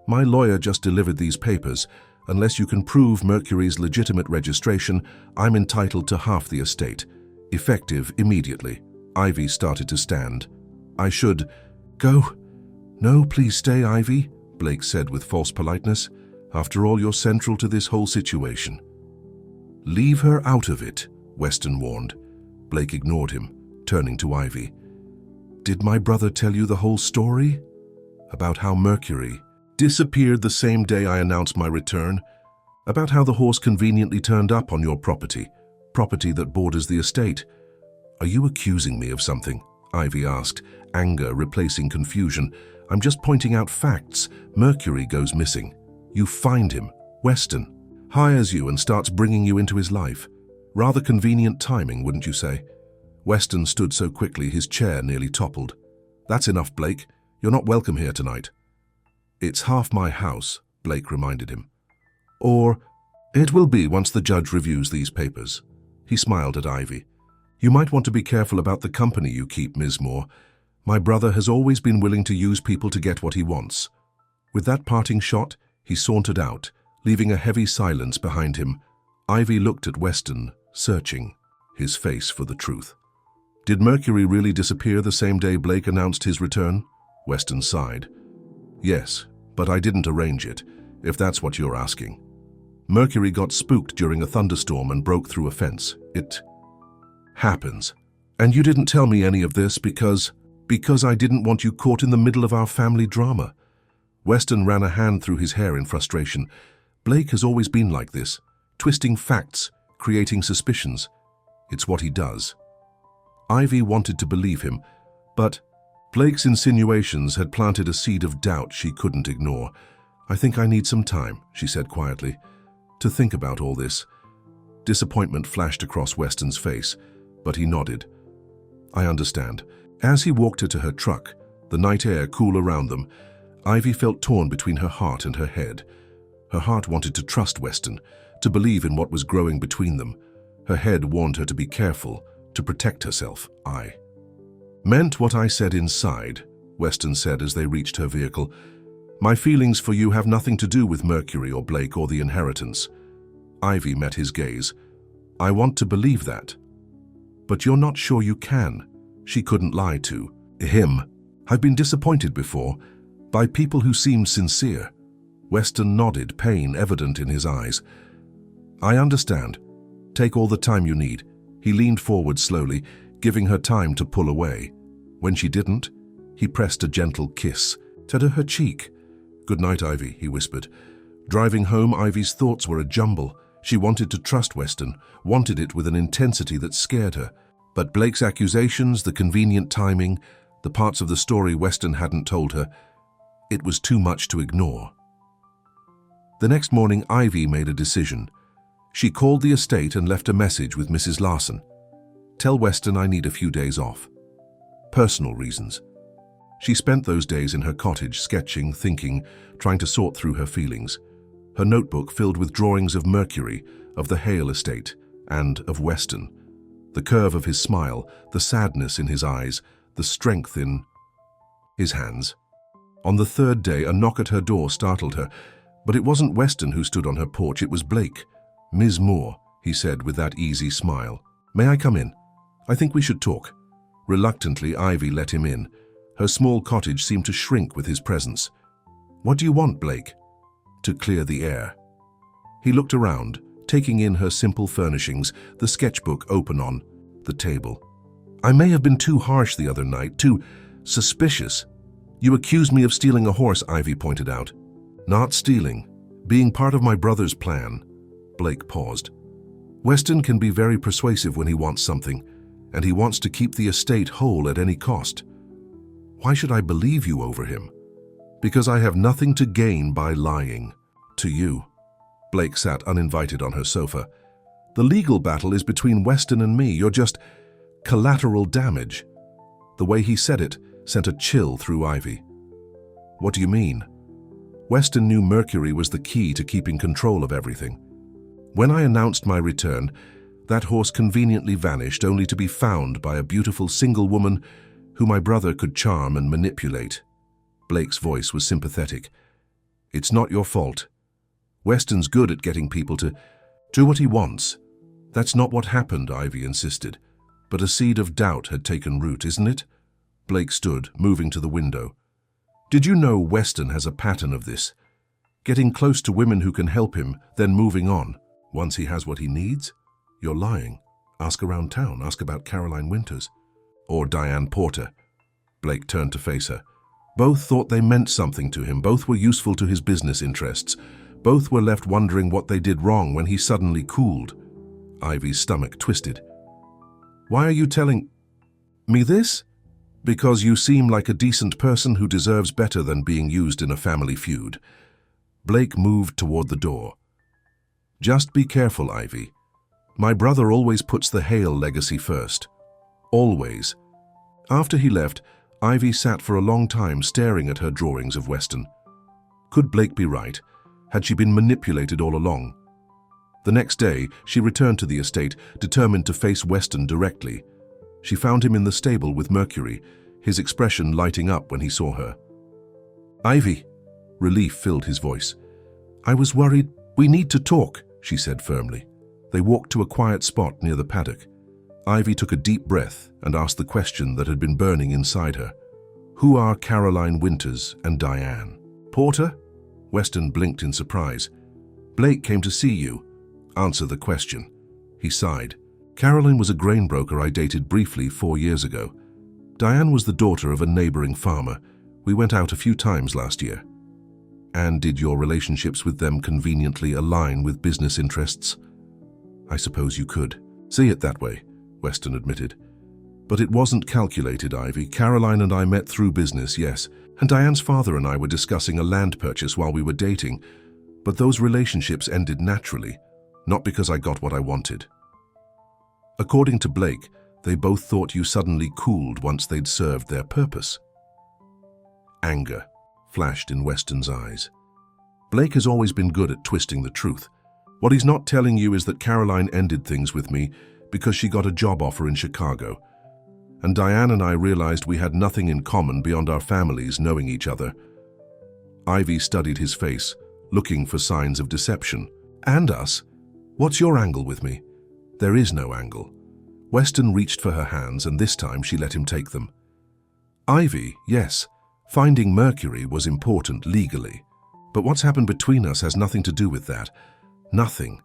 "My lawyer just delivered these papers. Unless you can prove Mercury's legitimate registration, I'm entitled to half the estate, effective immediately." Ivy started to stand. "I should go." "No, please stay, Ivy," Blake said with false politeness. "After all, you're central to this whole situation." "Leave her out of it," Weston warned. Blake ignored him, turning to Ivy. "Did my brother tell you the whole story? About how Mercury disappeared the same day I announced my return? About how the horse conveniently turned up on your property that borders the estate?" "Are you accusing me of something?" Ivy asked, anger replacing confusion. I'm just pointing out facts. Mercury goes missing. You find him. Weston hires you and starts bringing you into his life. Rather convenient timing, wouldn't you say? Weston stood so quickly his chair nearly toppled. That's enough, Blake. You're not welcome here tonight. It's half my house, Blake reminded him. Or it will be once the judge reviews these papers. He smiled at Ivy. You might want to be careful about the company you keep, Ms. Moore. My brother has always been willing to use people to get what he wants. With that parting shot, he sauntered out, leaving a heavy silence behind him. Ivy looked at Weston, searching, his face for the truth. Did Mercury really disappear the same day Blake announced his return? Weston sighed. Yes, but I didn't arrange it, if that's what you're asking. Mercury got spooked during a thunderstorm and broke through a fence. It happens. And you didn't tell me any of this because I didn't want you caught in the middle of our family drama. Weston ran a hand through his hair in frustration. Blake has always been like this, twisting facts, creating suspicions. It's what he does. Ivy wanted to believe him, but Blake's insinuations had planted a seed of doubt she couldn't ignore. I think I need some time, she said quietly, to think about all this. Disappointment flashed across Weston's face, but he nodded. I understand. As he walked her to her truck, the night air cool around them, Ivy felt torn between her heart and her head. Her heart wanted to trust Weston, to believe in what was growing between them. Her head warned her to be careful, to protect herself. I meant what I said inside, Weston said as they reached her vehicle. My feelings for you have nothing to do with Mercury or Blake or the inheritance. Ivy met his gaze. I want to believe that. But you're not sure you can. She couldn't lie to him. I've been disappointed before, by people who seemed sincere. Weston nodded, pain evident in his eyes. I understand. Take all the time you need. He leaned forward slowly, giving her time to pull away. When she didn't, he pressed a gentle kiss to her cheek. Good night, Ivy, he whispered. Driving home, Ivy's thoughts were a jumble. She wanted to trust Weston, wanted it with an intensity that scared her. But Blake's accusations, the convenient timing, the parts of the story Weston hadn't told her, it was too much to ignore. The next morning, Ivy made a decision. She called the estate and left a message with Mrs. Larson. Tell Weston I need a few days off. Personal reasons. She spent those days in her cottage, sketching, thinking, trying to sort through her feelings. Her notebook filled with drawings of Mercury, of the Hale estate, and of Weston. The curve of his smile, the sadness in his eyes, the strength in his hands. On the third day, a knock at her door startled her, but it wasn't Weston who stood on her porch, it was Blake. Ms. Moore, he said with that easy smile. May I come in? I think we should talk. Reluctantly, Ivy let him in. Her small cottage seemed to shrink with his presence. What do you want, Blake? To clear the air. He looked around, taking in her simple furnishings, the sketchbook open on the table. I may have been too harsh the other night, too suspicious. You accused me of stealing a horse, Ivy pointed out. Not stealing, being part of my brother's plan. Blake paused. Weston can be very persuasive when he wants something, and he wants to keep the estate whole at any cost. Why should I believe you over him? Because I have nothing to gain by lying to you. Blake sat uninvited on her sofa. The legal battle is between Weston and me. You're just collateral damage. The way he said it sent a chill through Ivy. What do you mean? Weston knew Mercury was the key to keeping control of everything. When I announced my return, that horse conveniently vanished, only to be found by a beautiful single woman who my brother could charm and manipulate. Blake's voice was sympathetic. It's not your fault. Weston's good at getting people to do what he wants. That's not what happened, Ivy insisted. But a seed of doubt had taken root, isn't it? Blake stood, moving to the window. Did you know Weston has a pattern of this? Getting close to women who can help him, then moving on. Once he has what he needs? You're lying. Ask around town. Ask about Caroline Winters. Or Diane Porter. Blake turned to face her. Both thought they meant something to him. Both were useful to his business interests. Both were left wondering what they did wrong when he suddenly cooled. Ivy's stomach twisted. Why are you telling me this? Because you seem like a decent person who deserves better than being used in a family feud. Blake moved toward the door. Just be careful, Ivy. My brother always puts the Hale legacy first. Always. After he left, Ivy sat for a long time staring at her drawings of Weston. Could Blake be right? Had she been manipulated all along? The next day, she returned to the estate, determined to face Weston directly. She found him in the stable with Mercury, his expression lighting up when he saw her. Ivy. Relief filled his voice. I was worried. We need to talk, she said firmly. They walked to a quiet spot near the paddock. Ivy took a deep breath and asked the question that had been burning inside her. Who are Caroline Winters and Diane? Porter? Weston blinked in surprise. Blake came to see you. Answer the question. He sighed. Caroline was a grain broker I dated briefly 4 years ago. Diane was the daughter of a neighboring farmer. We went out a few times last year. And did your relationships with them conveniently align with business interests? I suppose you could. See it that way, Weston admitted. But it wasn't calculated, Ivy. Caroline and I met through business, yes, and Diane's father and I were discussing a land purchase while we were dating, but those relationships ended naturally, not because I got what I wanted. According to Blake, they both thought you suddenly cooled once they'd served their purpose. Anger flashed in Weston's eyes. Blake has always been good at twisting the truth. What he's not telling you is that Caroline ended things with me because she got a job offer in Chicago. And Diane and I realized we had nothing in common beyond our families knowing each other. Ivy studied his face, looking for signs of deception. And us? What's your angle with me? There is no angle. Weston reached for her hands, and this time she let him take them. Ivy, yes, finding Mercury was important legally. But what's happened between us has nothing to do with that. Nothing.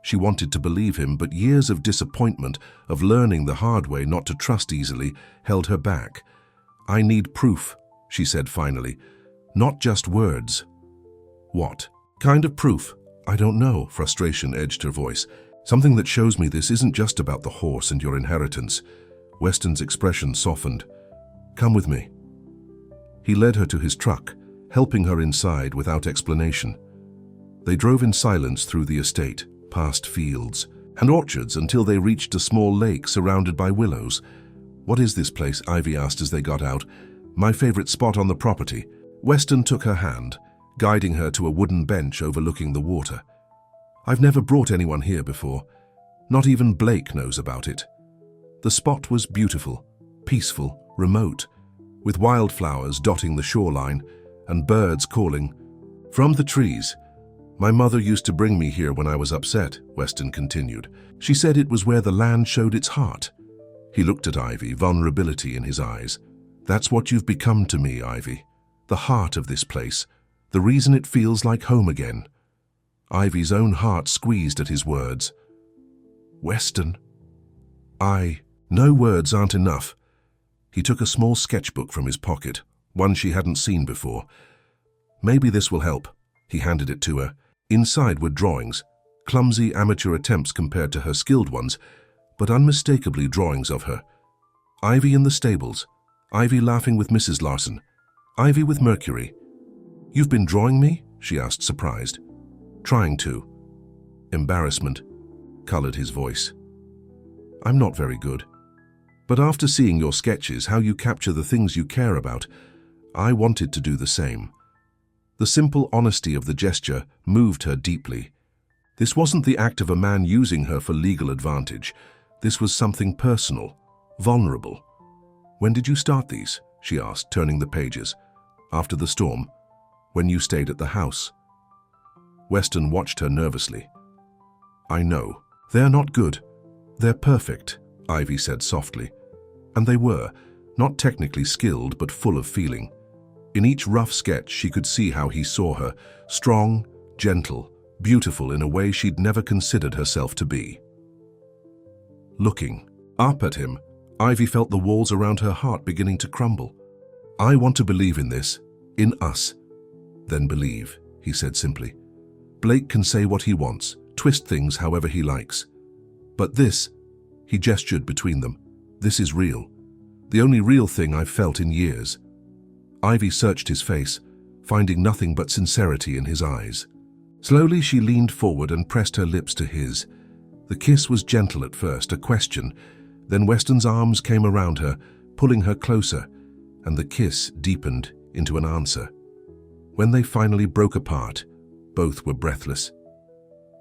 She wanted to believe him, but years of disappointment, of learning the hard way not to trust easily, held her back. I need proof, she said finally. Not just words. What? Kind of proof? I don't know, frustration edged her voice. Something that shows me this isn't just about the horse and your inheritance. Weston's expression softened. Come with me. He led her to his truck, helping her inside without explanation. They drove in silence through the estate, past fields and orchards until they reached a small lake surrounded by willows. What is this place? Ivy asked as they got out. My favorite spot on the property. Weston took her hand, guiding her to a wooden bench overlooking the water. I've never brought anyone here before. Not even Blake knows about it. The spot was beautiful, peaceful, remote, with wildflowers dotting the shoreline and birds calling. From the trees. My mother used to bring me here when I was upset, Weston continued. She said it was where the land showed its heart. He looked at Ivy, vulnerability in his eyes. That's what you've become to me, Ivy. The heart of this place. The reason it feels like home again. Ivy's own heart squeezed at his words. Weston. No words aren't enough. He took a small sketchbook from his pocket, one she hadn't seen before. Maybe this will help. He handed it to her. Inside were drawings, clumsy amateur attempts compared to her skilled ones, but unmistakably drawings of her. Ivy in the stables, Ivy laughing with Mrs. Larson, Ivy with Mercury. You've been drawing me? She asked, surprised. Trying to. Embarrassment colored his voice. I'm not very good. But after seeing your sketches, how you capture the things you care about, I wanted to do the same. The simple honesty of the gesture moved her deeply. This wasn't the act of a man using her for legal advantage. This was something personal, vulnerable. When did you start these? She asked, turning the pages. After the storm, when you stayed at the house. Weston watched her nervously. I know. They're not good. They're perfect, Ivy said softly. And they were, not technically skilled, but full of feeling. In each rough sketch, she could see how he saw her, strong, gentle, beautiful in a way she'd never considered herself to be. Looking up at him, Ivy felt the walls around her heart beginning to crumble. I want to believe in this, in us. Then believe, he said simply. Blake can say what he wants, twist things however he likes. But this, he gestured between them, this is real. The only real thing I've felt in years." Ivy searched his face, finding nothing but sincerity in his eyes. Slowly she leaned forward and pressed her lips to his. The kiss was gentle at first, a question. Then Weston's arms came around her, pulling her closer, and the kiss deepened into an answer. When they finally broke apart, both were breathless.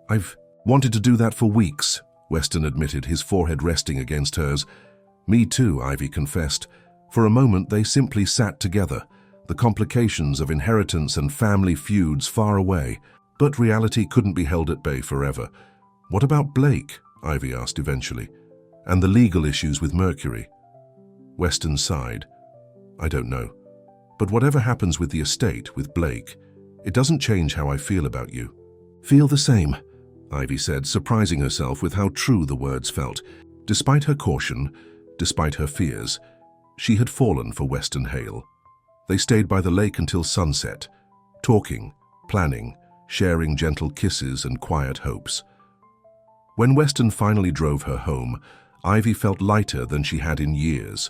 "I've wanted to do that for weeks," Weston admitted, his forehead resting against hers. "Me too," Ivy confessed. For a moment they simply sat together, the complications of inheritance and family feuds far away. But reality couldn't be held at bay forever. "What about Blake?" Ivy asked eventually. "And the legal issues with Mercury?" Weston sighed. "I don't know. But whatever happens with the estate, with Blake, it doesn't change how I feel about you." "Feel the same," Ivy said, surprising herself with how true the words felt. Despite her caution, despite her fears, she had fallen for Weston Hale. They stayed by the lake until sunset, talking, planning, sharing gentle kisses and quiet hopes. When Weston finally drove her home, Ivy felt lighter than she had in years.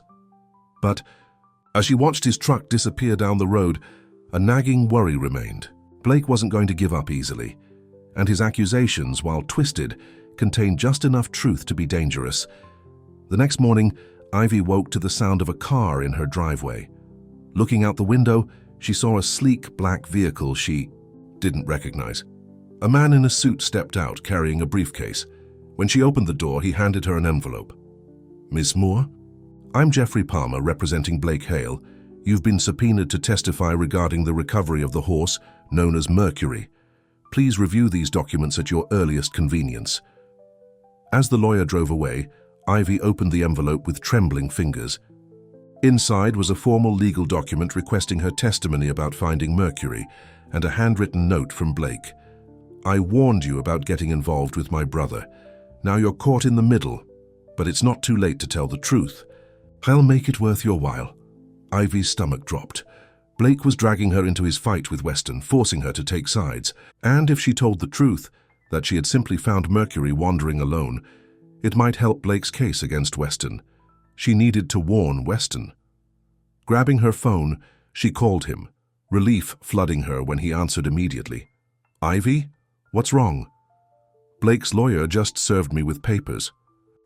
But as she watched his truck disappear down the road, a nagging worry remained. Blake wasn't going to give up easily, and his accusations, while twisted, contained just enough truth to be dangerous. The next morning, Ivy woke to the sound of a car in her driveway. Looking out the window, she saw a sleek black vehicle she didn't recognize. A man in a suit stepped out, carrying a briefcase. When she opened the door, he handed her an envelope. "Miss Moore? I'm Jeffrey Palmer, representing Blake Hale. You've been subpoenaed to testify regarding the recovery of the horse, known as Mercury. Please review these documents at your earliest convenience." As the lawyer drove away, Ivy opened the envelope with trembling fingers. Inside was a formal legal document requesting her testimony about finding Mercury, and a handwritten note from Blake. "I warned you about getting involved with my brother. Now you're caught in the middle, but it's not too late to tell the truth. I'll make it worth your while." Ivy's stomach dropped. Blake was dragging her into his fight with Weston, forcing her to take sides. And if she told the truth, that she had simply found Mercury wandering alone, it might help Blake's case against Weston. She needed to warn Weston. Grabbing her phone, she called him, relief flooding her when he answered immediately. "Ivy? What's wrong?" "Blake's lawyer just served me with papers.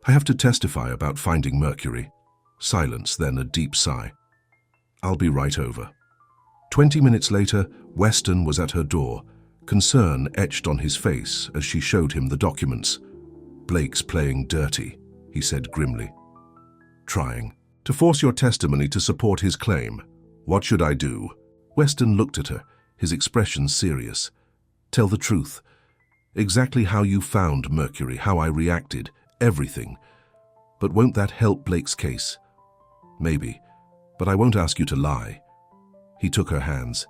I have to testify about finding Mercury." Silence, then a deep sigh. "I'll be right over." 20 minutes later, Weston was at her door, concern etched on his face as she showed him the documents. "Blake's playing dirty," he said grimly. "Trying to force your testimony to support his claim. What should I do?" Weston looked at her, his expression serious. "Tell the truth. Exactly how you found Mercury, how I reacted, everything. But won't that help Blake's case?" "Maybe, but I won't ask you to lie." He took her hands.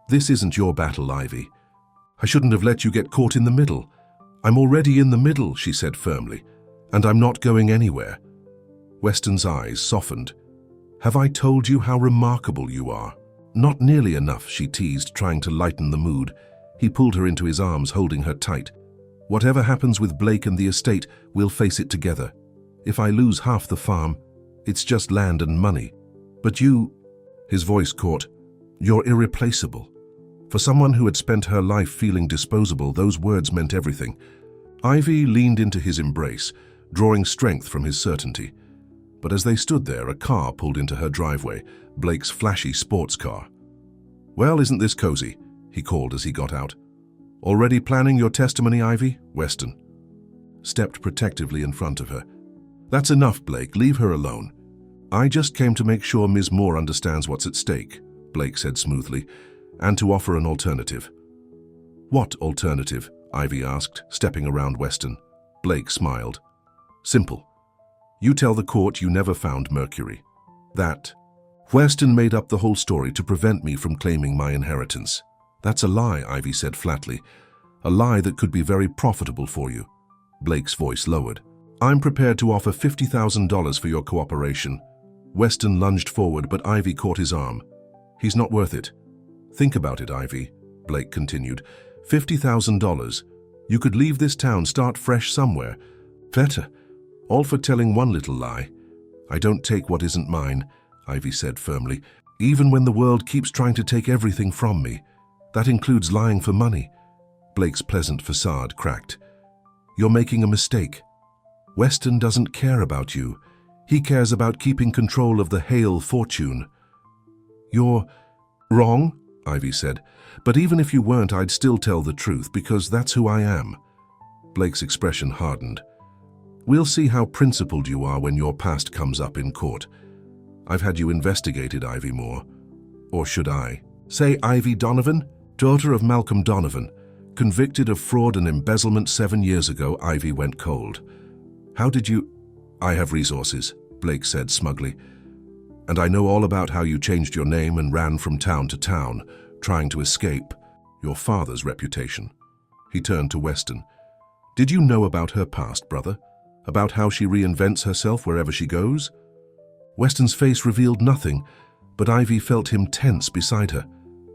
"This isn't your battle, Ivy. I shouldn't have let you get caught in the middle." "I'm already in the middle," she said firmly, "and I'm not going anywhere." Weston's eyes softened. "Have I told you how remarkable you are?" "Not nearly enough," she teased, trying to lighten the mood. He pulled her into his arms, holding her tight. "Whatever happens with Blake and the estate, we'll face it together. If I lose half the farm, it's just land and money. But you—" His voice caught. "You're irreplaceable." For someone who had spent her life feeling disposable, those words meant everything. Ivy leaned into his embrace, drawing strength from his certainty. But as they stood there, a car pulled into her driveway, Blake's flashy sports car. "Well, isn't this cozy?" he called as he got out. "Already planning your testimony, Ivy?" Weston stepped protectively in front of her. "That's enough, Blake. Leave her alone." "I just came to make sure Ms. Moore understands what's at stake," Blake said smoothly, "and to offer an alternative." "What alternative?" Ivy asked, stepping around Weston. Blake smiled. "Simple. You tell the court you never found Mercury. That." Weston made up the whole story to prevent me from claiming my inheritance. "That's a lie," Ivy said flatly. "A lie that could be very profitable for you." Blake's voice lowered. "I'm prepared to offer $50,000 for your cooperation." Weston lunged forward, but Ivy caught his arm. "He's not worth it." "Think about it, Ivy," Blake continued. $50,000. You could leave this town, start fresh somewhere. Better. All for telling one little lie. I don't take what isn't mine, Ivy said firmly, even when the world keeps trying to take everything from me. That includes lying for money. Blake's pleasant facade cracked. You're making a mistake. Weston doesn't care about you. He cares about keeping control of the Hale fortune. You're wrong, Ivy said, but even if you weren't, I'd still tell the truth because that's who I am. Blake's expression hardened. We'll see how principled you are when your past comes up in court. I've had you investigated, Ivy Moore. Or should I say Ivy Donovan, daughter of Malcolm Donovan, convicted of fraud and embezzlement 7 years ago. Ivy went cold. How did you... I have resources, Blake said smugly. And I know all about how you changed your name and ran from town to town, trying to escape your father's reputation. He turned to Weston. Did you know about her past, brother? About how she reinvents herself wherever she goes? Weston's face revealed nothing, but Ivy felt him tense beside her.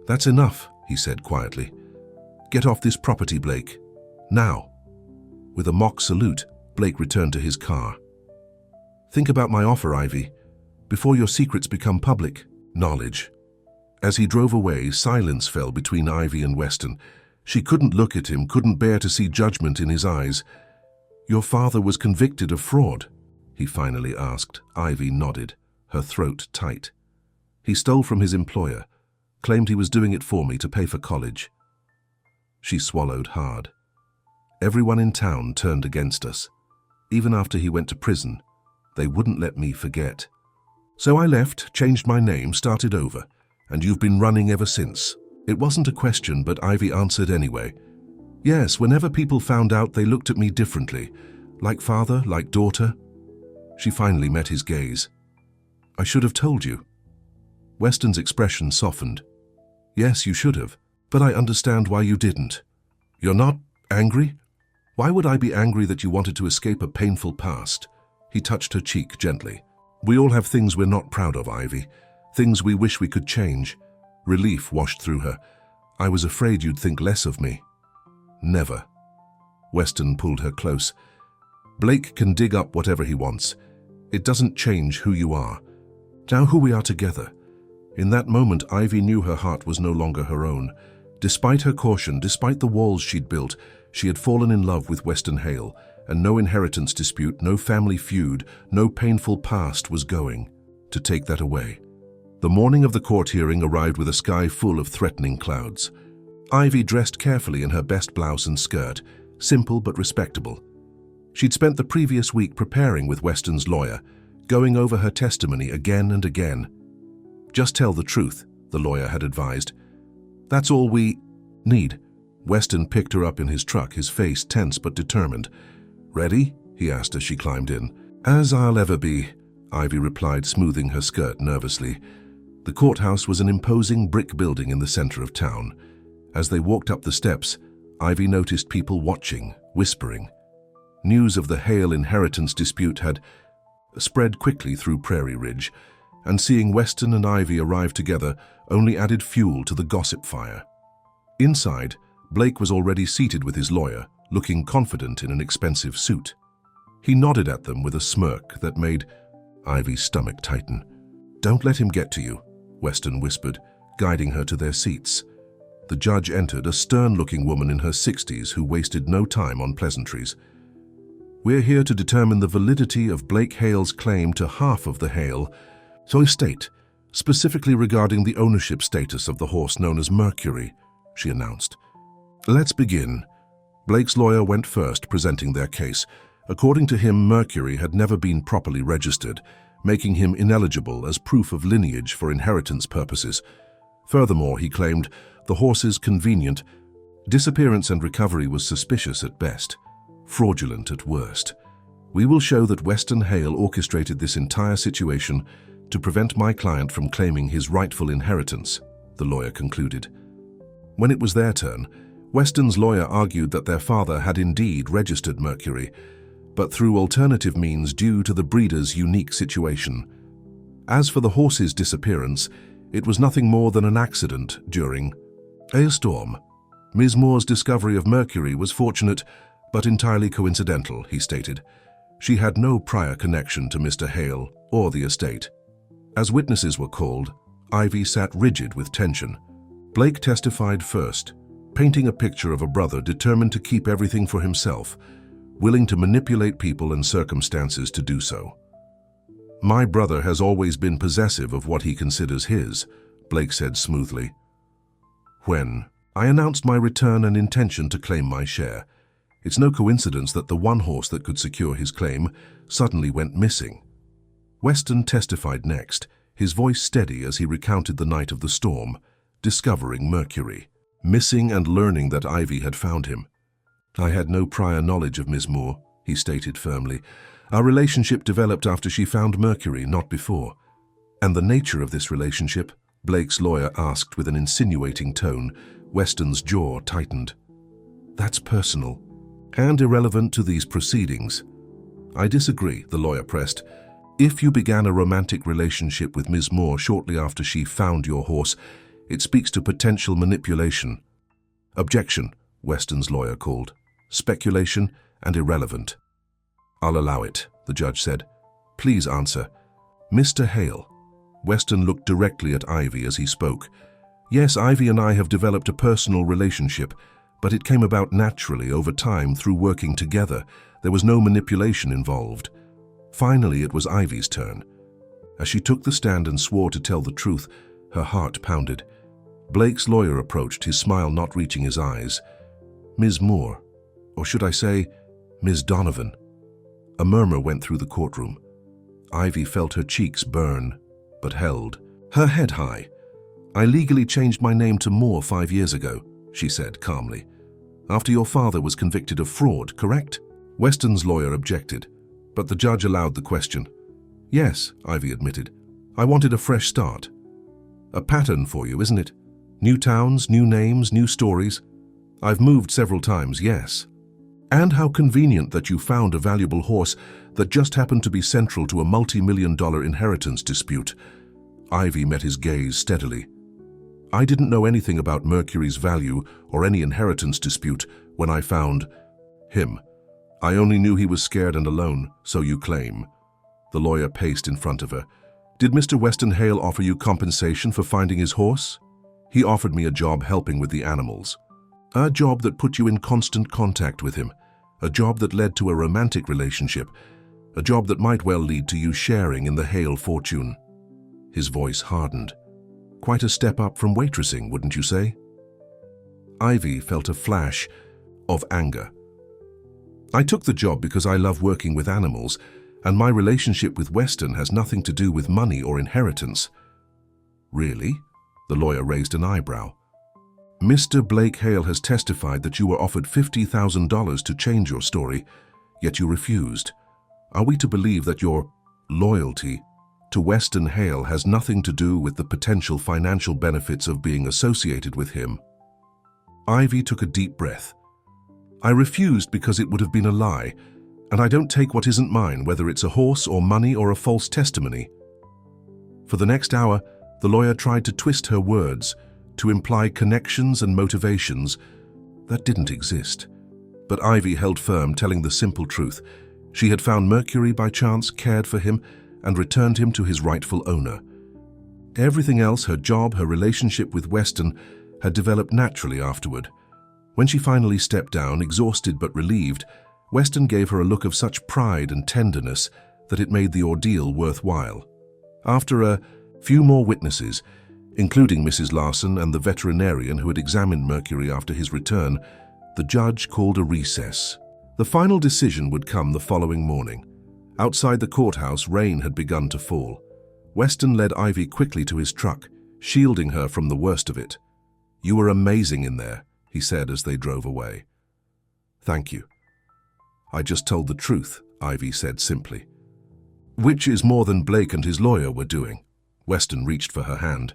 That's enough, he said quietly. Get off this property, Blake. Now. With a mock salute, Blake returned to his car. Think about my offer, Ivy. Before your secrets become public, knowledge. As he drove away, silence fell between Ivy and Weston. She couldn't look at him, couldn't bear to see judgment in his eyes. Your father was convicted of fraud, he finally asked. Ivy nodded, her throat tight. He stole from his employer, claimed he was doing it for me to pay for college. She swallowed hard. Everyone in town turned against us. Even after he went to prison, they wouldn't let me forget. So I left, changed my name, started over, and you've been running ever since. It wasn't a question, but Ivy answered anyway. Yes, whenever people found out, they looked at me differently, like father, like daughter. She finally met his gaze. I should have told you. Weston's expression softened. Yes, you should have, but I understand why you didn't. You're not angry? Why would I be angry that you wanted to escape a painful past? He touched her cheek gently. We all have things we're not proud of, Ivy. Things we wish we could change. Relief washed through her. I was afraid you'd think less of me. Never. Weston pulled her close. Blake can dig up whatever he wants. It doesn't change who you are. Now who we are together. In that moment, Ivy knew her heart was no longer her own. Despite her caution, despite the walls she'd built, she had fallen in love with Weston Hale, and no inheritance dispute, no family feud, no painful past was going to take that away. The morning of the court hearing arrived with a sky full of threatening clouds. Ivy dressed carefully in her best blouse and skirt, simple but respectable. She'd spent the previous week preparing with Weston's lawyer, going over her testimony again and again. Just tell the truth, the lawyer had advised. That's all we need. Weston picked her up in his truck, his face tense but determined. Ready? He asked as she climbed in. As I'll ever be, Ivy replied, smoothing her skirt nervously. The courthouse was an imposing brick building in the center of town. As they walked up the steps, Ivy noticed people watching, whispering. News of the Hale inheritance dispute had spread quickly through Prairie Ridge, and seeing Weston and Ivy arrive together only added fuel to the gossip fire. Inside, Blake was already seated with his lawyer, looking confident in an expensive suit. He nodded at them with a smirk that made Ivy's stomach tighten. Don't let him get to you, Weston whispered, guiding her to their seats. The judge entered, a stern-looking woman in her 60s who wasted no time on pleasantries. We're here to determine the validity of Blake Hale's claim to half of the Hale estate, specifically regarding the ownership status of the horse known as Mercury, she announced. Let's begin. Blake's lawyer went first, presenting their case. According to him, Mercury had never been properly registered, making him ineligible as proof of lineage for inheritance purposes. Furthermore, he claimed, the horse's convenient disappearance and recovery was suspicious at best, fraudulent at worst. We will show that Weston Hale orchestrated this entire situation to prevent my client from claiming his rightful inheritance, the lawyer concluded. When it was their turn, Weston's lawyer argued that their father had indeed registered Mercury, but through alternative means due to the breeder's unique situation. As for the horse's disappearance, it was nothing more than an accident during a storm. Ms. Moore's discovery of Mercury was fortunate, but entirely coincidental, he stated. She had no prior connection to Mr. Hale or the estate. As witnesses were called, Ivy sat rigid with tension. Blake testified first, painting a picture of a brother determined to keep everything for himself, willing to manipulate people and circumstances to do so. "My brother has always been possessive of what he considers his," Blake said smoothly. "When I announced my return and intention to claim my share, it's no coincidence that the one horse that could secure his claim suddenly went missing." Weston testified next, his voice steady as he recounted the night of the storm, discovering Mercury, missing and learning that Ivy had found him. "I had no prior knowledge of Ms. Moore," he stated firmly. "Our relationship developed after she found Mercury, not before." "And the nature of this relationship?" Blake's lawyer asked with an insinuating tone. Weston's jaw tightened. "That's personal and irrelevant to these proceedings." "I disagree," the lawyer pressed. "If you began a romantic relationship with Ms. Moore shortly after she found your horse, it speaks to potential manipulation." "Objection," Weston's lawyer called. "Speculation and irrelevant." "I'll allow it," the judge said. "Please answer." "Mr. Hale." Weston looked directly at Ivy as he spoke. "Yes, Ivy and I have developed a personal relationship, but it came about naturally over time through working together. There was no manipulation involved." Finally, it was Ivy's turn. As she took the stand and swore to tell the truth, her heart pounded. Blake's lawyer approached, his smile not reaching his eyes. "Ms. Moore, or should I say, Ms. Donovan." A murmur went through the courtroom. Ivy felt her cheeks burn, but held her head high. "I legally changed my name to Moore 5 years ago," she said calmly. "After your father was convicted of fraud, correct?" Weston's lawyer objected, but the judge allowed the question. "Yes," Ivy admitted. "I wanted a fresh start." "A pattern for you, isn't it? New towns, new names, new stories." "I've moved several times, yes." "And how convenient that you found a valuable horse that just happened to be central to a multi-million-dollar inheritance dispute." Ivy met his gaze steadily. "I didn't know anything about Mercury's value or any inheritance dispute when I found him. I only knew he was scared and alone, so you claim." The lawyer paced in front of her. "Did Mr. Weston Hale offer you compensation for finding his horse?" "He offered me a job helping with the animals." "A job that put you in constant contact with him. A job that led to a romantic relationship. A job that might well lead to you sharing in the Hale fortune." His voice hardened. "Quite a step up from waitressing, wouldn't you say?" Ivy felt a flash of anger. "I took the job because I love working with animals, and my relationship with Weston has nothing to do with money or inheritance." "Really?" The lawyer raised an eyebrow. "Mr. Blake Hale has testified that you were offered $50,000 to change your story, yet you refused. Are we to believe that your loyalty to Weston Hale has nothing to do with the potential financial benefits of being associated with him?" Ivy took a deep breath. "I refused because it would have been a lie, and I don't take what isn't mine, whether it's a horse or money or a false testimony." For the next hour, the lawyer tried to twist her words, to imply connections and motivations that didn't exist. But Ivy held firm, telling the simple truth. She had found Mercury by chance, cared for him, and returned him to his rightful owner. Everything else, her job, her relationship with Weston, had developed naturally afterward. When she finally stepped down, exhausted but relieved, Weston gave her a look of such pride and tenderness that it made the ordeal worthwhile. After a few more witnesses, including Mrs. Larson and the veterinarian who had examined Mercury after his return, the judge called a recess. The final decision would come the following morning. Outside the courthouse, rain had begun to fall. Weston led Ivy quickly to his truck, shielding her from the worst of it. "You were amazing in there," he said as they drove away. "Thank you." "I just told the truth," Ivy said simply. "Which is more than Blake and his lawyer were doing." Weston reached for her hand.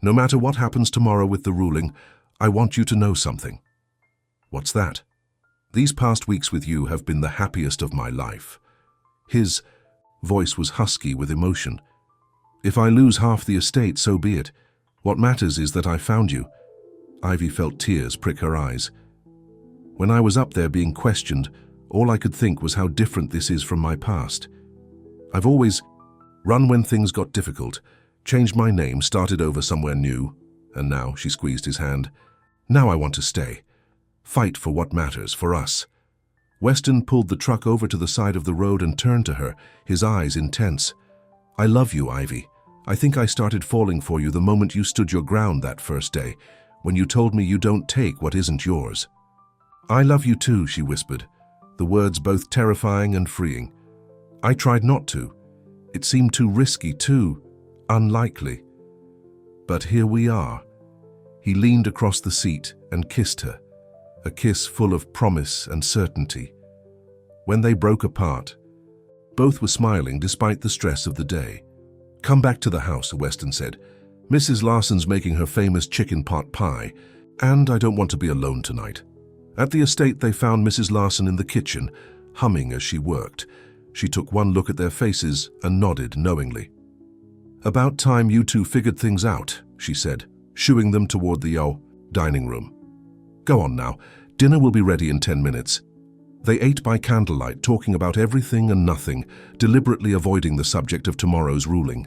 "No matter what happens tomorrow with the ruling, I want you to know something." "What's that?" "These past weeks with you have been the happiest of my life." His voice was husky with emotion. "If I lose half the estate, so be it. What matters is that I found you." Ivy felt tears prick her eyes. "When I was up there being questioned, All I could think was how different this is from my past. I've always run when things got difficult, changed my name, started over somewhere new, and now," she squeezed his hand, "now I want to stay. Fight for what matters, for us." Weston pulled the truck over to the side of the road and turned to her, his eyes intense. "I love you, Ivy. I think I started falling for you the moment you stood your ground that first day, when you told me you don't take what isn't yours." "I love you too," she whispered, the words both terrifying and freeing. "I tried not to. It seemed too risky, too unlikely. But here we are." He leaned across the seat and kissed her, a kiss full of promise and certainty. When they broke apart, both were smiling despite the stress of the day. "Come back to the house," Weston said. "Mrs. Larson's making her famous chicken pot pie, and I don't want to be alone tonight." At the estate, they found Mrs. Larson in the kitchen, humming as she worked. She took one look at their faces and nodded knowingly. "About time you two figured things out," she said, shooing them toward the dining room. "Go on now. Dinner will be ready in 10 minutes." They ate by candlelight, talking about everything and nothing, deliberately avoiding the subject of tomorrow's ruling.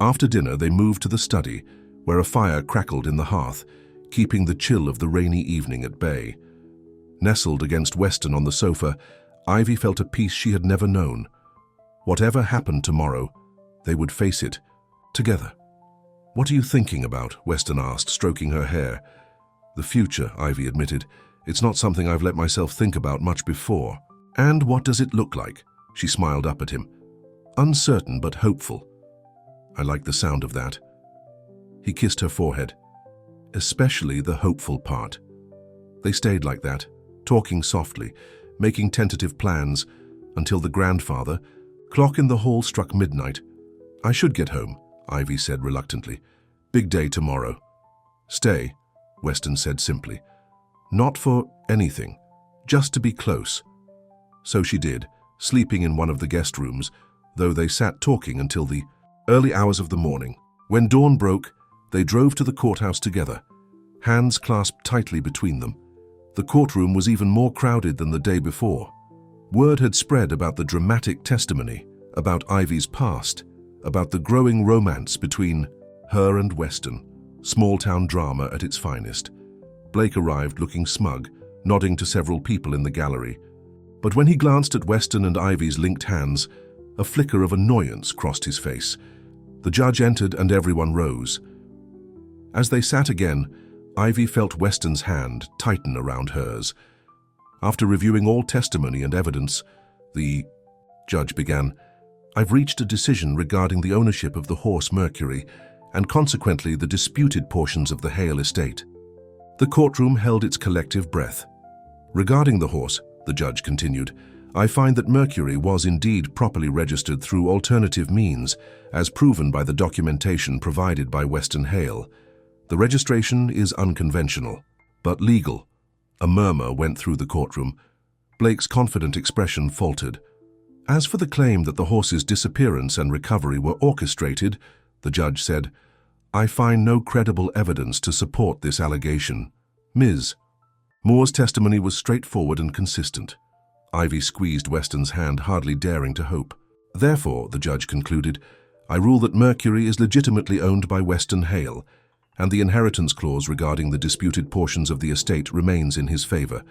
After dinner, they moved to the study, where a fire crackled in the hearth, keeping the chill of the rainy evening at bay. Nestled against Weston on the sofa, Ivy felt a peace she had never known. Whatever happened tomorrow, they would face it together. "What are you thinking about?" Weston asked, stroking her hair. "The future," Ivy admitted. "It's not something I've let myself think about much before." "And what does it look like?" She smiled up at him. "Uncertain but hopeful." "I like the sound of that." He kissed her forehead. "Especially the hopeful part." They stayed like that, talking softly, making tentative plans, until the grandfather, clock in the hall struck midnight. "I should get home," Ivy said reluctantly. "Big day tomorrow." "Stay," Weston said simply. "Not for anything, just to be close." So she did, sleeping in one of the guest rooms, though they sat talking until the early hours of the morning. When dawn broke, they drove to the courthouse together, hands clasped tightly between them. The courtroom was even more crowded than the day before. Word had spread about the dramatic testimony, about Ivy's past, about the growing romance between her and Weston, small-town drama at its finest. Blake arrived looking smug, nodding to several people in the gallery. But when he glanced at Weston and Ivy's linked hands, a flicker of annoyance crossed his face. The judge entered and everyone rose. As they sat again, Ivy felt Weston's hand tighten around hers. After reviewing all testimony and evidence, the judge began, "I've reached a decision regarding the ownership of the horse Mercury, and consequently the disputed portions of the Hale estate." The courtroom held its collective breath. "Regarding the horse," the judge continued, "I find that Mercury was indeed properly registered through alternative means, as proven by the documentation provided by Weston Hale. The registration is unconventional, but legal." A murmur went through the courtroom. Blake's confident expression faltered. "As for the claim that the horse's disappearance and recovery were orchestrated," the judge said, "I find no credible evidence to support this allegation." Ms. Moore's testimony was straightforward and consistent. Ivy squeezed Weston's hand, hardly daring to hope. "Therefore," the judge concluded, "I rule that Mercury is legitimately owned by Weston Hale, and the inheritance clause regarding the disputed portions of the estate remains in his favor.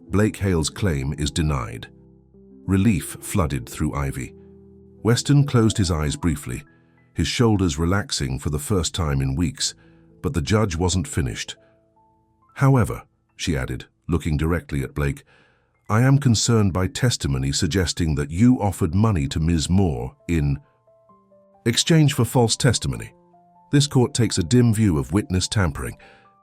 Blake Hale's claim is denied." Relief flooded through Ivy. Weston closed his eyes briefly, his shoulders relaxing for the first time in weeks, but the judge wasn't finished. "However," she added, looking directly at Blake, "I am concerned by testimony suggesting that you offered money to Ms. Moore in exchange for false testimony. This court takes a dim view of witness tampering.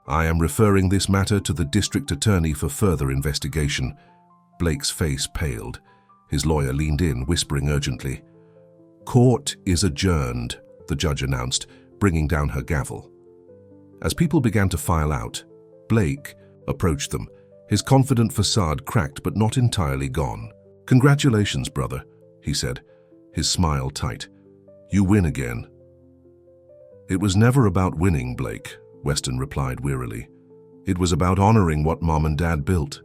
I am referring this matter to the district attorney for further investigation." Blake's face paled. His lawyer leaned in, whispering urgently. "Court is adjourned," the judge announced, bringing down her gavel. As people began to file out, Blake approached them, his confident facade cracked but not entirely gone. "Congratulations, brother," he said, his smile tight. "You win again." "It was never about winning, Blake," Weston replied wearily. "It was about honoring what Mom and Dad built."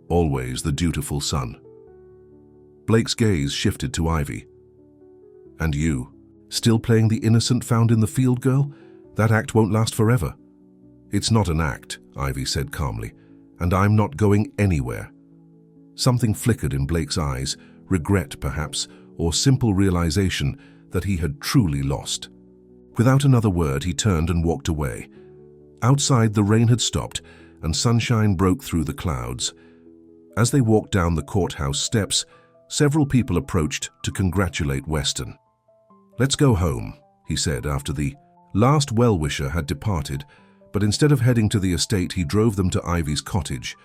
Always the dutiful son. Blake's gaze shifted to Ivy. And you, still playing the innocent found-in-the-field girl? That act won't last forever. It's not an act, Ivy said calmly, and I'm not going anywhere. Something flickered in Blake's eyes, regret perhaps, or simple realization that he had truly lost. Without another word, he turned and walked away. Outside, the rain had stopped, and sunshine broke through the clouds. As they walked down the courthouse steps, several people approached to congratulate Weston. "Let's go home," he said after the last well-wisher had departed, but instead of heading to the estate, he drove them to Ivy's cottage.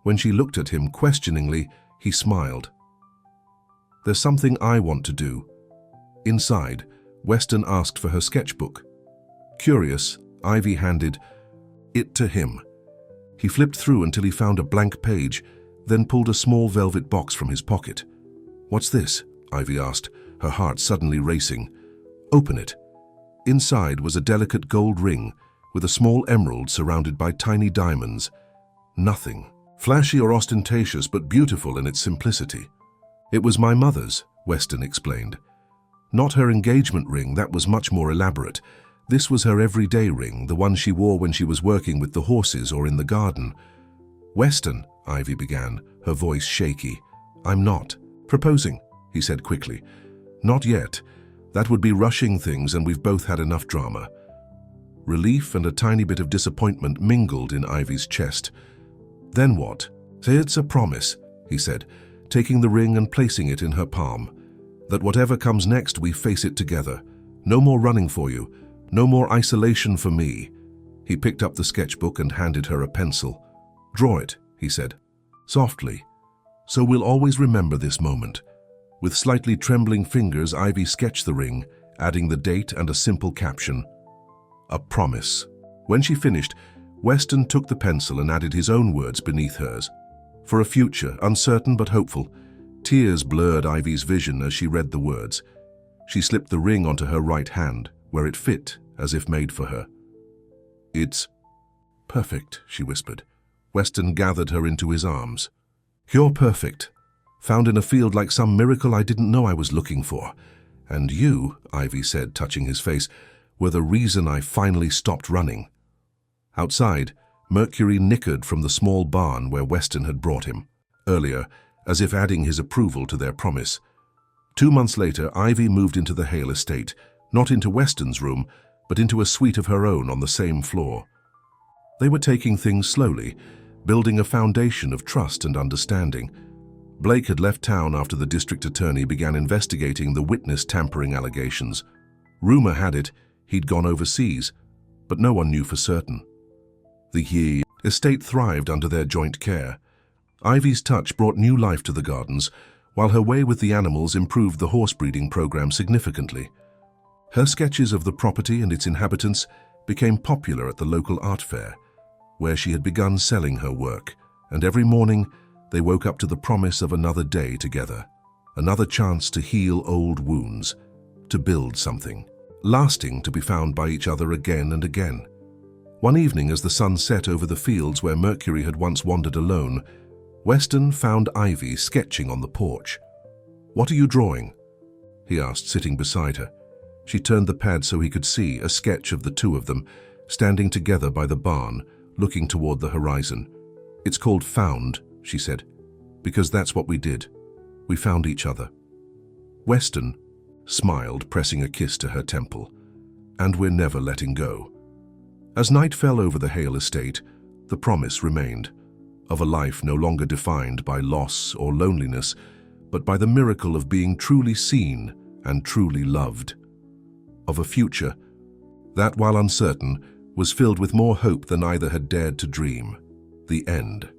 When she looked at him questioningly, he smiled. "There's something I want to do." Inside, Weston asked for her sketchbook. Curious, Ivy handed it to him. He flipped through until he found a blank page, then pulled a small velvet box from his pocket. "What's this?" Ivy asked, her heart suddenly racing. "Open it." Inside was a delicate gold ring with a small emerald surrounded by tiny diamonds. Nothing flashy or ostentatious, but beautiful in its simplicity. "It was my mother's," Weston explained. "Not her engagement ring, that was much more elaborate. This was her everyday ring, the one she wore when she was working with the horses or in the garden." "Weston," Ivy began, her voice shaky. "I'm not proposing," he said quickly. "Not yet. That would be rushing things, and we've both had enough drama." Relief and a tiny bit of disappointment mingled in Ivy's chest. "Then what?" "Say it's a promise," he said, taking the ring and placing it in her palm. "That whatever comes next, we face it together. No more running for you. No more isolation for me." He picked up the sketchbook and handed her a pencil. "Draw it," he said, softly. "So we'll always remember this moment." With slightly trembling fingers, Ivy sketched the ring, adding the date and a simple caption. "A promise." When she finished, Weston took the pencil and added his own words beneath hers. For a future, uncertain but hopeful. Tears blurred Ivy's vision as she read the words. She slipped the ring onto her right hand, where it fit, as if made for her. "It's perfect," she whispered. Weston gathered her into his arms. "You're perfect. Found in a field like some miracle I didn't know I was looking for. And you," Ivy said, touching his face, "were the reason I finally stopped running." Outside, Mercury nickered from the small barn where Weston had brought him earlier, as if adding his approval to their promise. 2 months later, Ivy moved into the Hale estate, not into Weston's room, but into a suite of her own on the same floor. They were taking things slowly, building a foundation of trust and understanding. Blake had left town after the district attorney began investigating the witness tampering allegations. Rumor had it he'd gone overseas, but no one knew for certain. The estate thrived under their joint care. Ivy's touch brought new life to the gardens, while her way with the animals improved the horse breeding program significantly. Her sketches of the property and its inhabitants became popular at the local art fair, where she had begun selling her work, and every morning they woke up to the promise of another day together, another chance to heal old wounds, to build something lasting to be found by each other again and again. One evening, as the sun set over the fields where Mercury had once wandered alone, Weston found Ivy sketching on the porch. "What are you drawing?" he asked, sitting beside her. She turned the pad so he could see a sketch of the two of them, standing together by the barn, looking toward the horizon. "It's called Found," she said, "because that's what we did. We found each other." Weston smiled, pressing a kiss to her temple. "And we're never letting go." As night fell over the Hale estate, the promise remained, of a life no longer defined by loss or loneliness, but by the miracle of being truly seen and truly loved. Of a future that, while uncertain, was filled with more hope than either had dared to dream. The end.